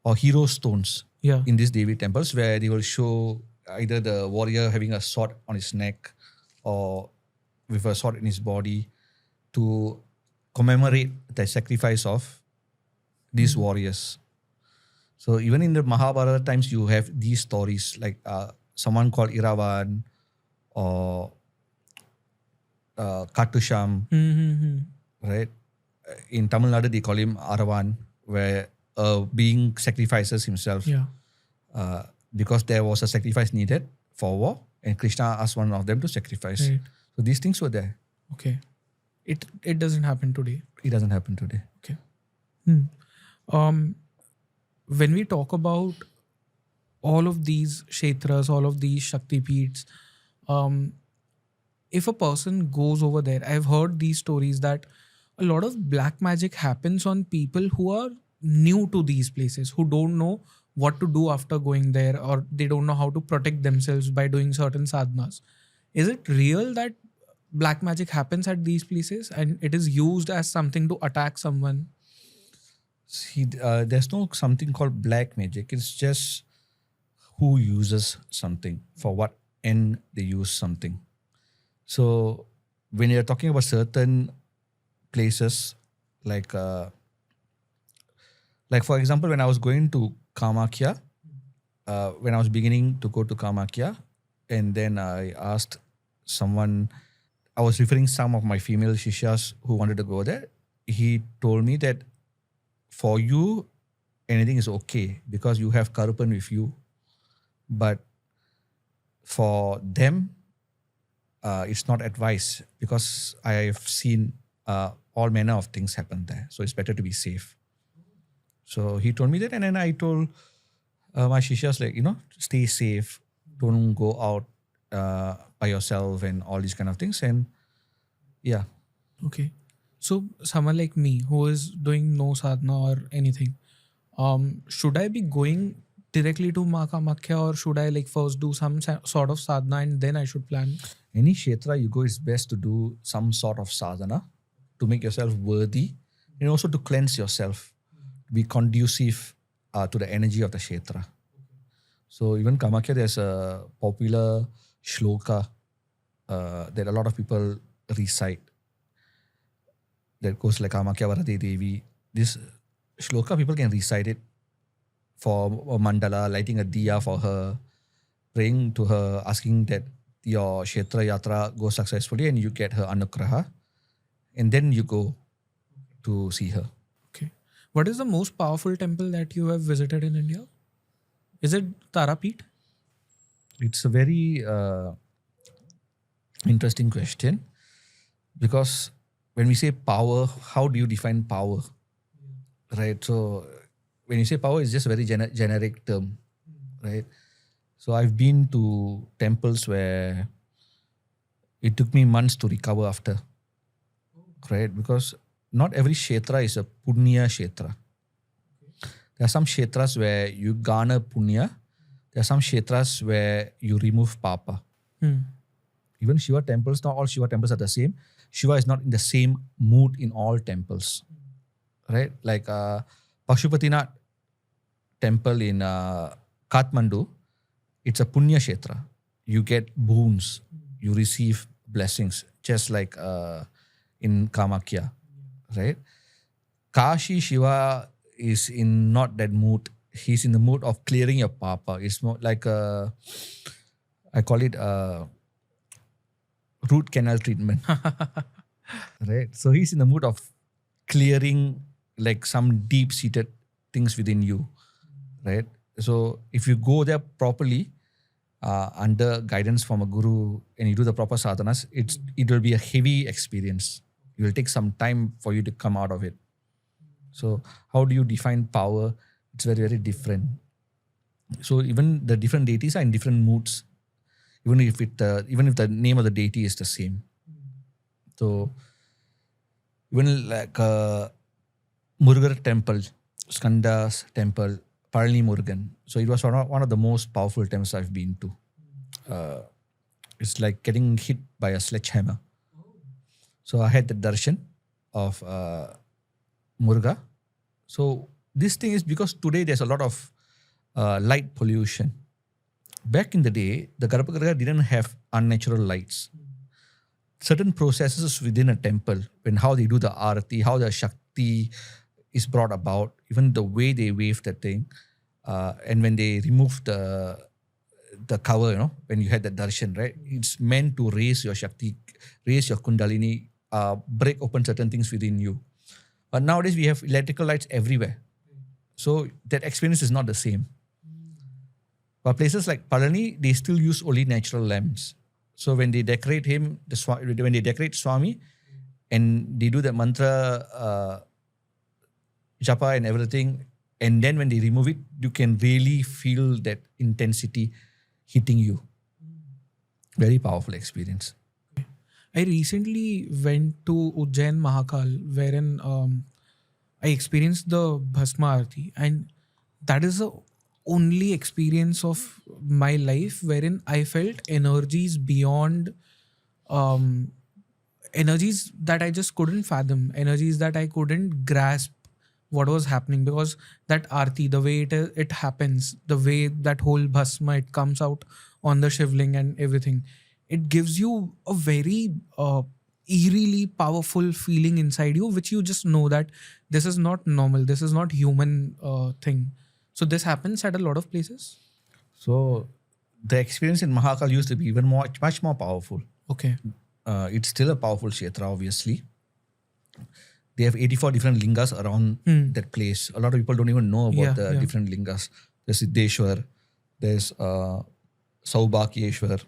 or hero stones in these Devi temples, where they will show either the warrior having a sword on his neck or with a sword in his body to commemorate the sacrifice of these warriors. So even in the Mahabharata times, you have these stories like someone called Iravan or Katusham, right? In Tamil Nadu, they call him Aravan, where a being sacrifices himself because there was a sacrifice needed for war, and Krishna asked one of them to sacrifice. Right. So these things were there. Okay. It doesn't happen today. It doesn't happen today. Okay. When we talk about all of these Kshetras, all of these Shakti Peeths, if a person goes over there, I've heard these stories that a lot of black magic happens on people who are new to these places, who don't know what to do after going there, or they don't know how to protect themselves by doing certain sadhanas. Is it real that black magic happens at these places and it is used as something to attack someone? See, there's no something called black magic. It's just who uses something, for what end they use something. So when you're talking about certain places like Like for example, when I was going to Kamakhya, when I was beginning to go to Kamakhya, and then I asked someone, I was referring some of my female shishas who wanted to go there. He told me that for you, anything is okay because you have Karupan with you. But for them, it's not advice because I have seen all manner of things happen there. So it's better to be safe. So he told me that, and then I told my shishas, like, stay safe, don't go out by yourself and all these kind of things. And yeah, Okay. So someone like me who is doing no sadhana or anything, should I be going directly to Maa Kamakhya, or should I like first do some sort of sadhana and then I should plan? any kshetra you go, it's best to do some sort of sadhana to make yourself worthy and also to cleanse yourself, be conducive to the energy of the kshetra. So even Kamakhya, there's a popular shloka that a lot of people recite that goes like Kamakhya Varade Devi. This shloka, people can recite it for a mandala, lighting a diya for her, praying to her, asking that your kshetra yatra goes successfully and you get her anugraha. And then you go to see her. Okay. What is the most powerful temple that you have visited in India? Is it Tarapith? It's a very interesting question because when we say power, how do you define power? Right? So when you say power, it's just a very generic term, right? So I've been to temples where it took me months to recover after, right? Because not every kshetra is a punya kshetra. There are some kshetras where you garner punya. There are some kshetras where you remove papa. Even Shiva temples, not all Shiva temples are the same. Shiva is not in the same mood in all temples, right? Like Pashupatinath temple in Kathmandu, it's a punya kshetra. You get boons, you receive blessings, just like in Kamakhya, right? Kashi Shiva is in not that mood. He's in the mood of clearing your papa. It's more like I call it root canal treatment, right? So he's in the mood of clearing like some deep-seated things within you, right? So if you go there properly, under guidance from a guru, and you do the proper sadhanas, it will be a heavy experience. It will take some time for you to come out of it. So how do you define power? It's very, very different. So even the different deities are in different moods, even if the name of the deity is the same. So even like Murugar temple, Skanda's temple, Palani Murugan. So it was one of the most powerful temples I've been to. It's like getting hit by a sledgehammer. So I had the darshan of Muruga. So this thing is because today there's a lot of light pollution. Back in the day, the Garbhagriha didn't have unnatural lights. Certain processes within a temple, when how they do the arati, how the Shakti is brought about, even the way they wave the thing, and when they remove the cover, when you had the darshan, right? It's meant to raise your Shakti, raise your Kundalini, break open certain things within you. But nowadays we have electrical lights everywhere. So that experience is not the same. But places like Palani, they still use only natural lamps. So when they decorate him, when they decorate Swami, and they do the mantra, japa and everything, and then when they remove it, you can really feel that intensity hitting you. Very powerful experience. I recently went to Ujjain Mahakal, wherein I experienced the Bhasma Aarti, and that is the only experience of my life wherein I felt energies beyond energies that I just couldn't fathom, energies that I couldn't grasp what was happening, because that Aarti, the way it happens, the way that whole Bhasma, it comes out on the Shivling and everything, it gives you a very eerily powerful feeling inside you, which you just know that this is not normal, this is not human thing. So this happens at a lot of places. So the experience in Mahakal used to be even much more powerful. Okay. It's still a powerful kshetra, obviously. They have 84 different lingas around that place. A lot of people don't even know about the different lingas. There's Siddheshwar, there's Saubhakyeshwar.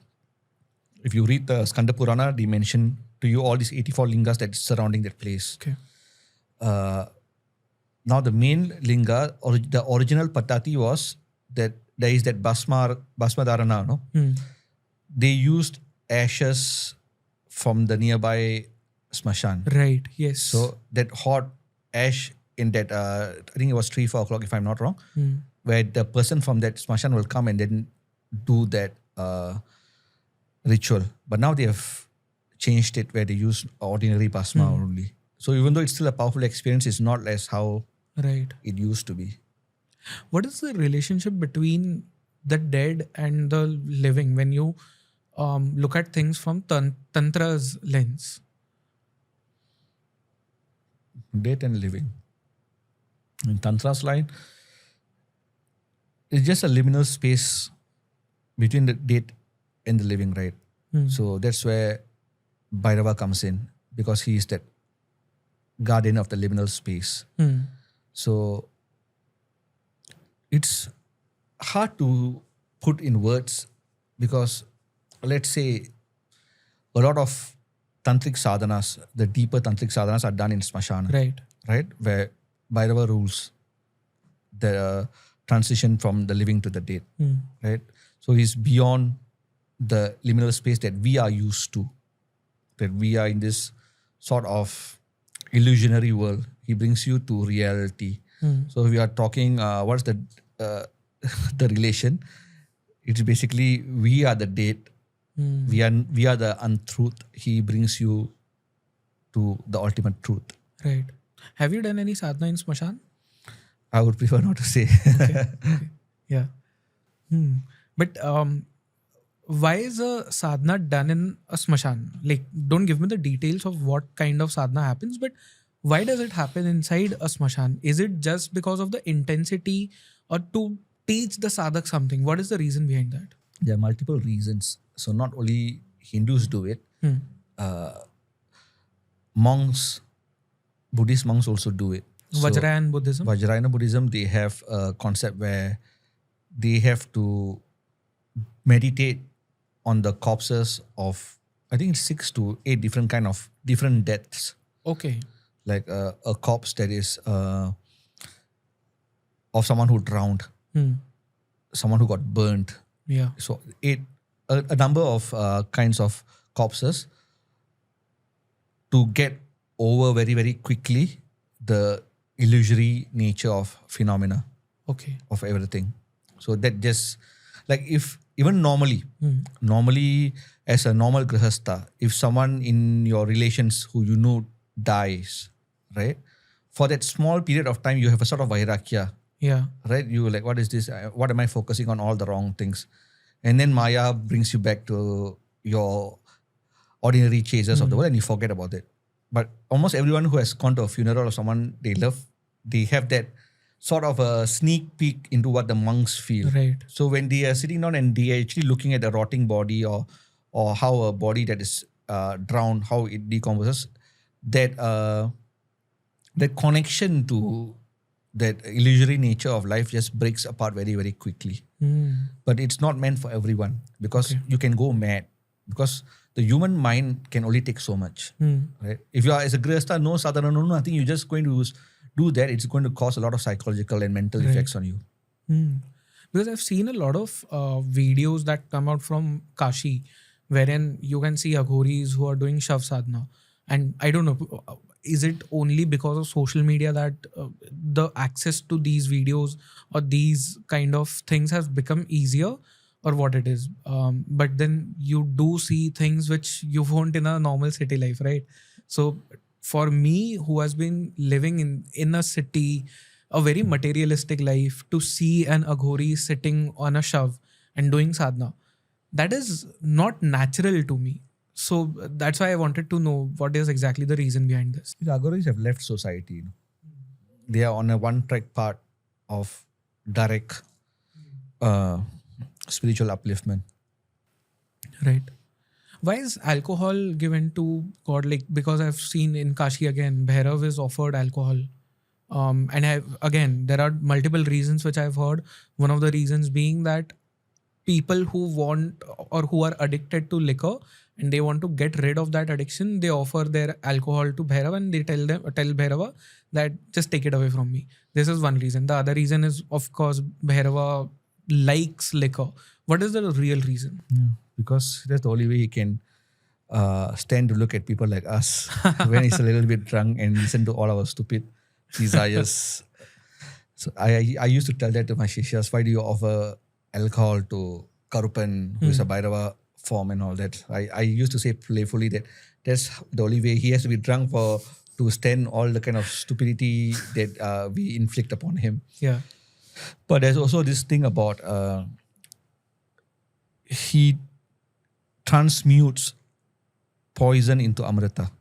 If you read the Skanda Purana, they mention to you all these 84 lingas that's surrounding that place. Okay. Now the main linga, or the original Patati was that there is that Bhasma Dharana, no? They used ashes from the nearby Smashan. Right. Yes. So that hot ash in that, I think it was 3-4 o'clock if I'm not wrong, where the person from that Smashan will come and then do that ritual. But now they have changed it where they use ordinary Bhasma only. So even though it's still a powerful experience, it's not as how right. it used to be. What is the relationship between the dead and the living when you look at things from Tantra's lens? Death and living. In Tantra's line, it's just a liminal space between the dead and the living, right? So that's where Bhairava comes in, because he is that guardian of the liminal space. So it's hard to put in words, because let's say a lot of tantric sadhanas, the deeper tantric sadhanas are done in Smashana. Right? Where Bhairava rules the transition from the living to the dead. Right? So he's beyond the liminal space that we are used to. That we are in this sort of illusionary world. He brings you to reality. So we are talking, what's the the relation? It's basically we are the dead. We are the untruth. He brings you to the ultimate truth. Right. Have you done any sadhana in Smashan? I would prefer not to say. Okay. Yeah. But why is a sadhana done in a Smashan? Like, don't give me the details of what kind of sadhana happens, but why does it happen inside a Smashan? Is it just because of the intensity, or to teach the sadhak something? What is the reason behind that? There are multiple reasons. So not only Hindus do it, monks, Buddhist monks also do it. So Vajrayana Buddhism? Vajrayana Buddhism, they have a concept where they have to meditate on the corpses of, I think it's 6 to 8 different kind of different deaths. Okay. Like a corpse that is of someone who drowned, someone who got burnt. Yeah. So a number of kinds of corpses to get over very, very quickly the illusory nature of phenomena. Okay. Of everything. So that just, like, if even normally as a normal grihastha, if someone in your relations who you know dies, right? For that small period of time, you have a sort of vairagya. Yeah. Right? You like, what is this? What am I focusing on? All the wrong things. And then Maya brings you back to your ordinary chases of the world, and you forget about it. But almost everyone who has gone to a funeral of someone they love, they have that sort of a sneak peek into what the monks feel. Right. So when they are sitting down and they are actually looking at a rotting body, or how a body that is drowned, how it decomposes, that connection to that illusory nature of life just breaks apart very, very quickly. But it's not meant for everyone, because you can go mad, because the human mind can only take so much. Right? If you are as a grihastha, no sadhana, no nothing, you're just going to do that. It's going to cause a lot of psychological and mental effects on you. Because I've seen a lot of videos that come out from Kashi, wherein you can see aghoris who are doing shav sadhana. And I don't know, is it only because of social media that the access to these videos or these kind of things has become easier, or what it is? But then you do see things which you won't in a normal city life, right? So for me, who has been living in a city, a very materialistic life, to see an aghori sitting on a shav and doing sadhana, that is not natural to me. So that's why I wanted to know what is exactly the reason behind this. The Agoris have left society. You know. They are on a one-track part of direct spiritual upliftment. Right. Why is alcohol given to God? Like, because I've seen in Kashi again, Bhairav is offered alcohol. And there are multiple reasons which I've heard. One of the reasons being that people who want or who are addicted to liquor and they want to get rid of that addiction, they offer their alcohol to Bhairava and they tell Bhairava that just take it away from me. This is one reason. The other reason is, of course, Bhairava likes liquor. What is the real reason? Yeah. Because that's the only way he can stand to look at people like us when he's a little bit drunk and listen to all our stupid desires. So I used to tell that to my shishas, why do you offer alcohol to Karupan, who is a Bhairava form and all that? I used to say playfully that that's the only way. He has to be drunk to stand all the kind of stupidity that we inflict upon him. Yeah. But there's also this thing about he transmutes poison into amrita.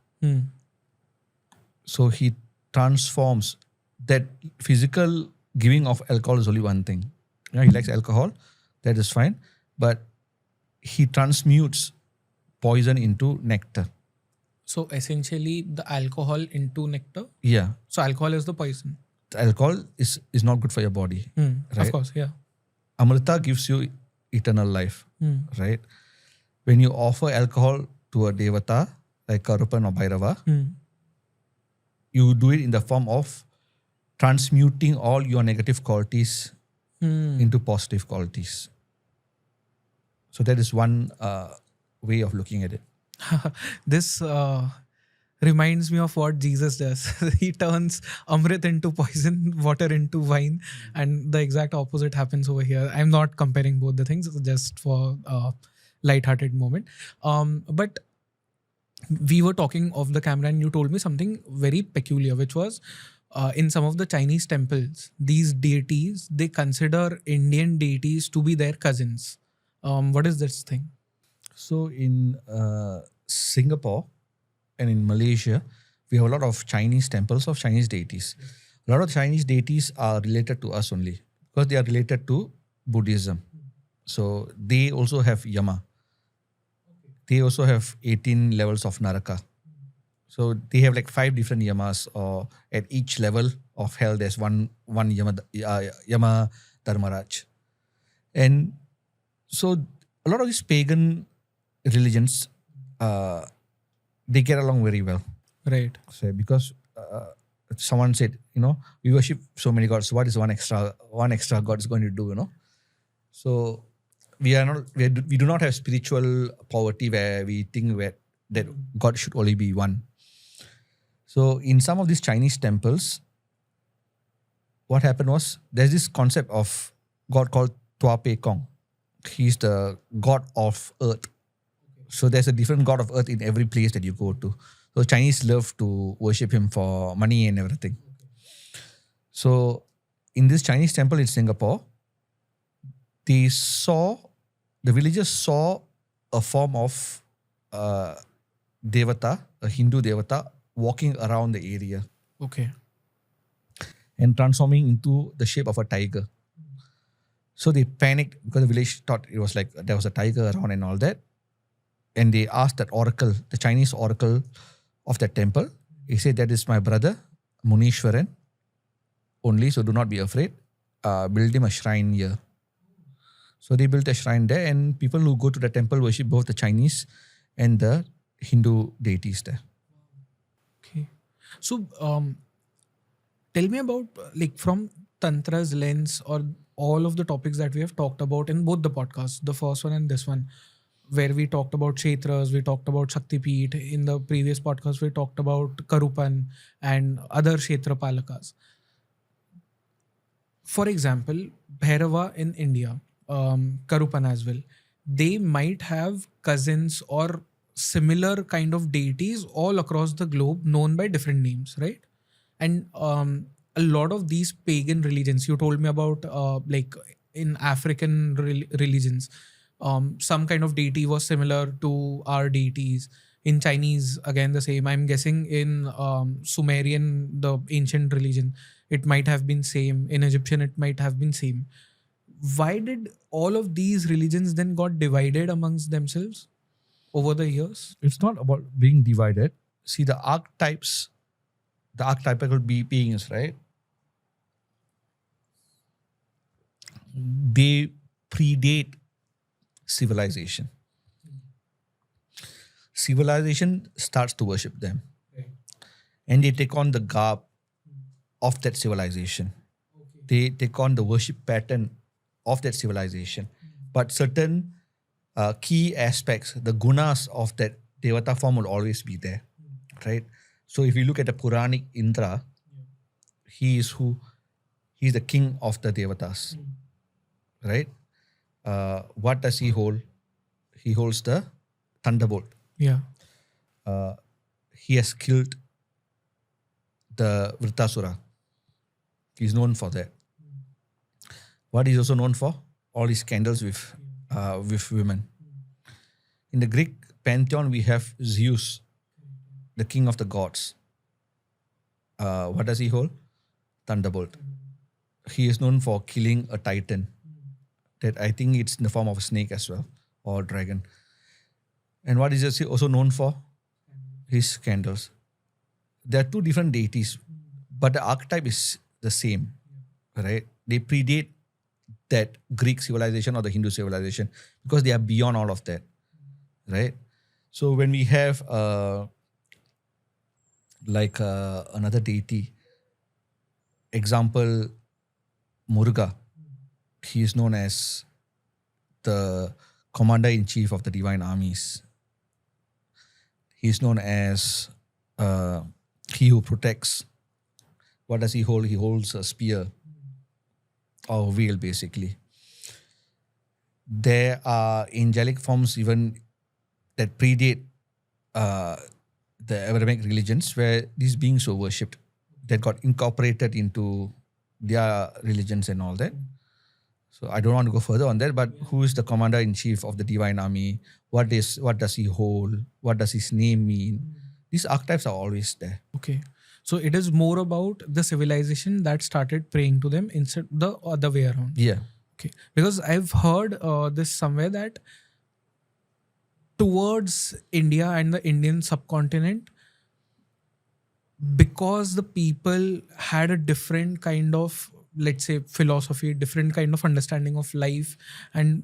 So he transforms that physical giving of alcohol is only one thing. You know, he likes alcohol, that is fine. But he transmutes poison into nectar. So essentially the alcohol into nectar? Yeah. So alcohol is the poison? The alcohol is not good for your body. Right? Of course, yeah. Amrita gives you eternal life. Right? When you offer alcohol to a devata, like Karupan or Bhairava, you do it in the form of transmuting all your negative qualities into positive qualities. So that is one way of looking at it. This reminds me of what Jesus does. He turns Amrit into poison, water into wine, and the exact opposite happens over here. I'm not comparing both the things, just for a light-hearted moment. But we were talking off the camera and you told me something very peculiar, which was in some of the Chinese temples, these deities, they consider Indian deities to be their cousins. What is this thing? So in Singapore and in Malaysia, we have a lot of Chinese temples of Chinese deities. A lot of Chinese deities are related to us only because they are related to Buddhism. So they also have Yama. They also have 18 levels of Naraka. So they have like 5 different Yamas, or at each level of hell there's one Yama Dharmaraj. And so a lot of these pagan religions, they get along very well. Right. So because someone said, we worship so many gods. So what is one extra god is going to do? So we do not have spiritual poverty where we think that God should only be one. So in some of these Chinese temples, what happened was there's this concept of God called Tua Pei Kong. He's the god of earth. So there's a different god of earth in every place that you go to. So Chinese love to worship him for money and everything. So in this Chinese temple in Singapore, the villagers saw a form of devata, a Hindu devata, walking around the area. Okay. And transforming into the shape of a tiger. So they panicked because the village thought it was like there was a tiger around and all that. And they asked that oracle, the Chinese oracle of that temple. He said, that is my brother, Munishwaran, only, so do not be afraid. Build him a shrine here. So they built a shrine there, and people who go to the temple worship both the Chinese and the Hindu deities there. Okay. So tell me about, like, from Tantra's lens or all of the topics that we have talked about in both the podcasts, the first one and this one, where we talked about Kshetras, we talked about Shakti Peethas. In the previous podcast, we talked about Karupan and other Kshetra Palakas. For example, Bhairava in India, Karupan as well, they might have cousins or similar kind of deities all across the globe known by different names, right? And a lot of these pagan religions, you told me about like in African religions, some kind of deity was similar to our deities. In Chinese, again the same. I'm guessing in Sumerian, the ancient religion, it might have been same. In Egyptian, it might have been same. Why did all of these religions then got divided amongst themselves over the years? It's not about being divided. See, the archetypical beings, right? They predate civilization. Civilization starts to worship them. Right. And they take on the garb of that civilization. They take on the worship pattern of that civilization. But certain key aspects, the gunas of that Devata form will always be there, right? So if you look at the Puranic Indra, he's the king of the Devatas, right? What does he hold? He holds the thunderbolt. Yeah. He has killed the Vritasura. He's known for that. What he's also known for? All his scandals with women. In the Greek pantheon, we have Zeus, the king of the gods. What does he hold? Thunderbolt. He is known for killing a titan. That I think it's in the form of a snake as well, or dragon. And what is he also known for? His scandals. There are two different deities, but the archetype is the same, right? They predate that Greek civilization or the Hindu civilization because they are beyond all of that, right? So when we have another deity, example, Muruga, he is known as the commander-in-chief of the divine armies. He is known as he who protects. What does he hold? He holds a spear or veil, basically. There are angelic forms even that predate the Abrahamic religions where these beings were worshipped, that got incorporated into their religions and all that. So I don't want to go further on that, but who is the commander-in-chief of the divine army? What does he hold? What does his name mean? These archetypes are always there. Okay. So it is more about the civilization that started praying to them instead the other way around. Yeah. Okay. Because I've heard this somewhere that towards India and the Indian subcontinent, because the people had a different kind of, let's say, philosophy, different kind of understanding of life, and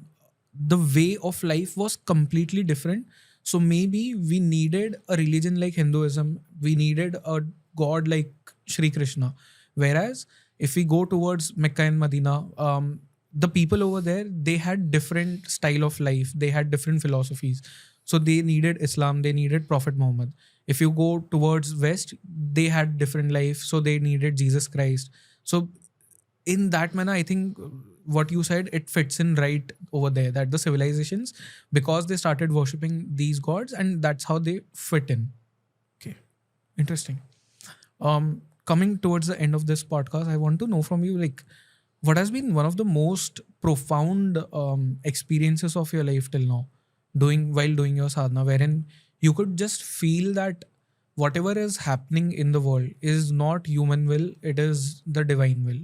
the way of life was completely different. So maybe we needed a religion like Hinduism. We needed a god like Shri Krishna. Whereas if we go towards Mecca and Medina, the people over there, they had different style of life. They had different philosophies. So they needed Islam. They needed Prophet Muhammad. If you go towards West, they had different life. So they needed Jesus Christ. So in that manner, I think what you said, it fits in right over there, that the civilizations, because they started worshipping these gods, and that's how they fit in. Okay. Interesting. Coming towards the end of this podcast, I want to know from you, like, what has been one of the most profound experiences of your life till now, while doing your sadhana, wherein you could just feel that whatever is happening in the world is not human will, it is the divine will.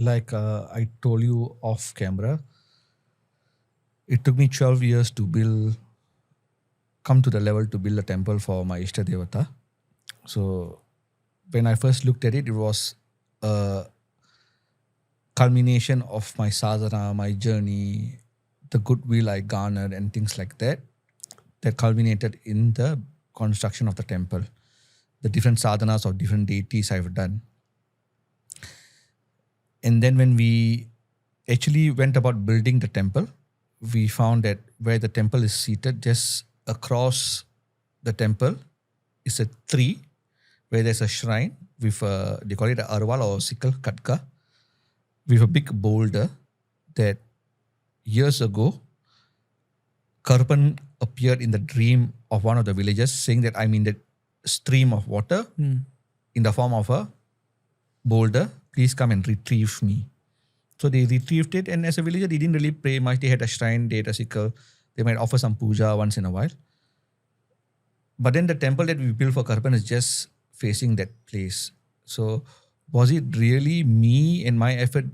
Like I told you off camera, it took me 12 years to come to the level to build a temple for my Ishta Devata. So when I first looked at it, it was a culmination of my sadhana, my journey, the goodwill I garnered and things like that, that culminated in the construction of the temple, the different sadhanas of different deities I've done. And then when we actually went about building the temple, we found that where the temple is seated, just across the temple is a tree where there's a shrine with they call it a arwal or sickle katka, with a big boulder that years ago, Karpan appeared in the dream of one of the villagers saying that I'm in the stream of water in the form of a boulder. Please come and retrieve me. So they retrieved it, and as a villager, they didn't really pray much. They had a shrine, they had a sickle. They might offer some puja once in a while. But then the temple that we built for Karpan is just facing that place. So was it really me and my effort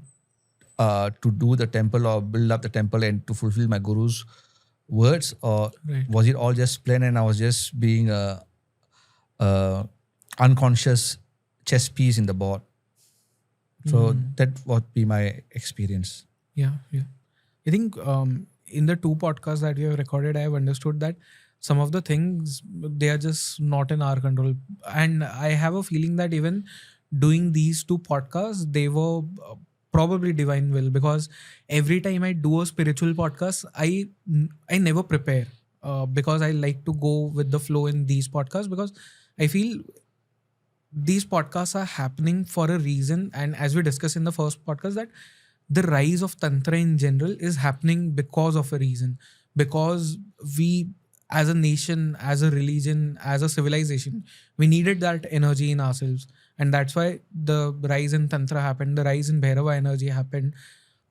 to do the temple or build up the temple and to fulfill my guru's words, or Right. was it all just planned and I was just being a unconscious chess piece in the board? So that would be my experience. Yeah. I think in the 2 podcasts that we have recorded, I have understood that some of the things, they are just not in our control. And I have a feeling that even doing these 2 podcasts, they were probably divine will, because every time I do a spiritual podcast, I never prepare because I like to go with the flow in these podcasts, because I feel these podcasts are happening for a reason. And as we discussed in the first podcast, that the rise of Tantra in general is happening because of a reason. Because we, as a nation, as a religion, as a civilization, we needed that energy in ourselves. And that's why the rise in Tantra happened, the rise in Bhairava energy happened.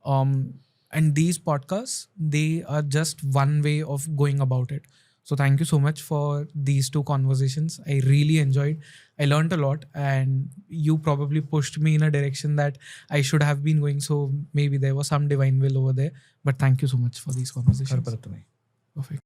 And these podcasts, they are just one way of going about it. So thank you so much for these 2 conversations. I really enjoyed. I learned a lot, and you probably pushed me in a direction that I should have been going. So maybe there was some divine will over there. But thank you so much for these conversations. Karparatunai. Perfect.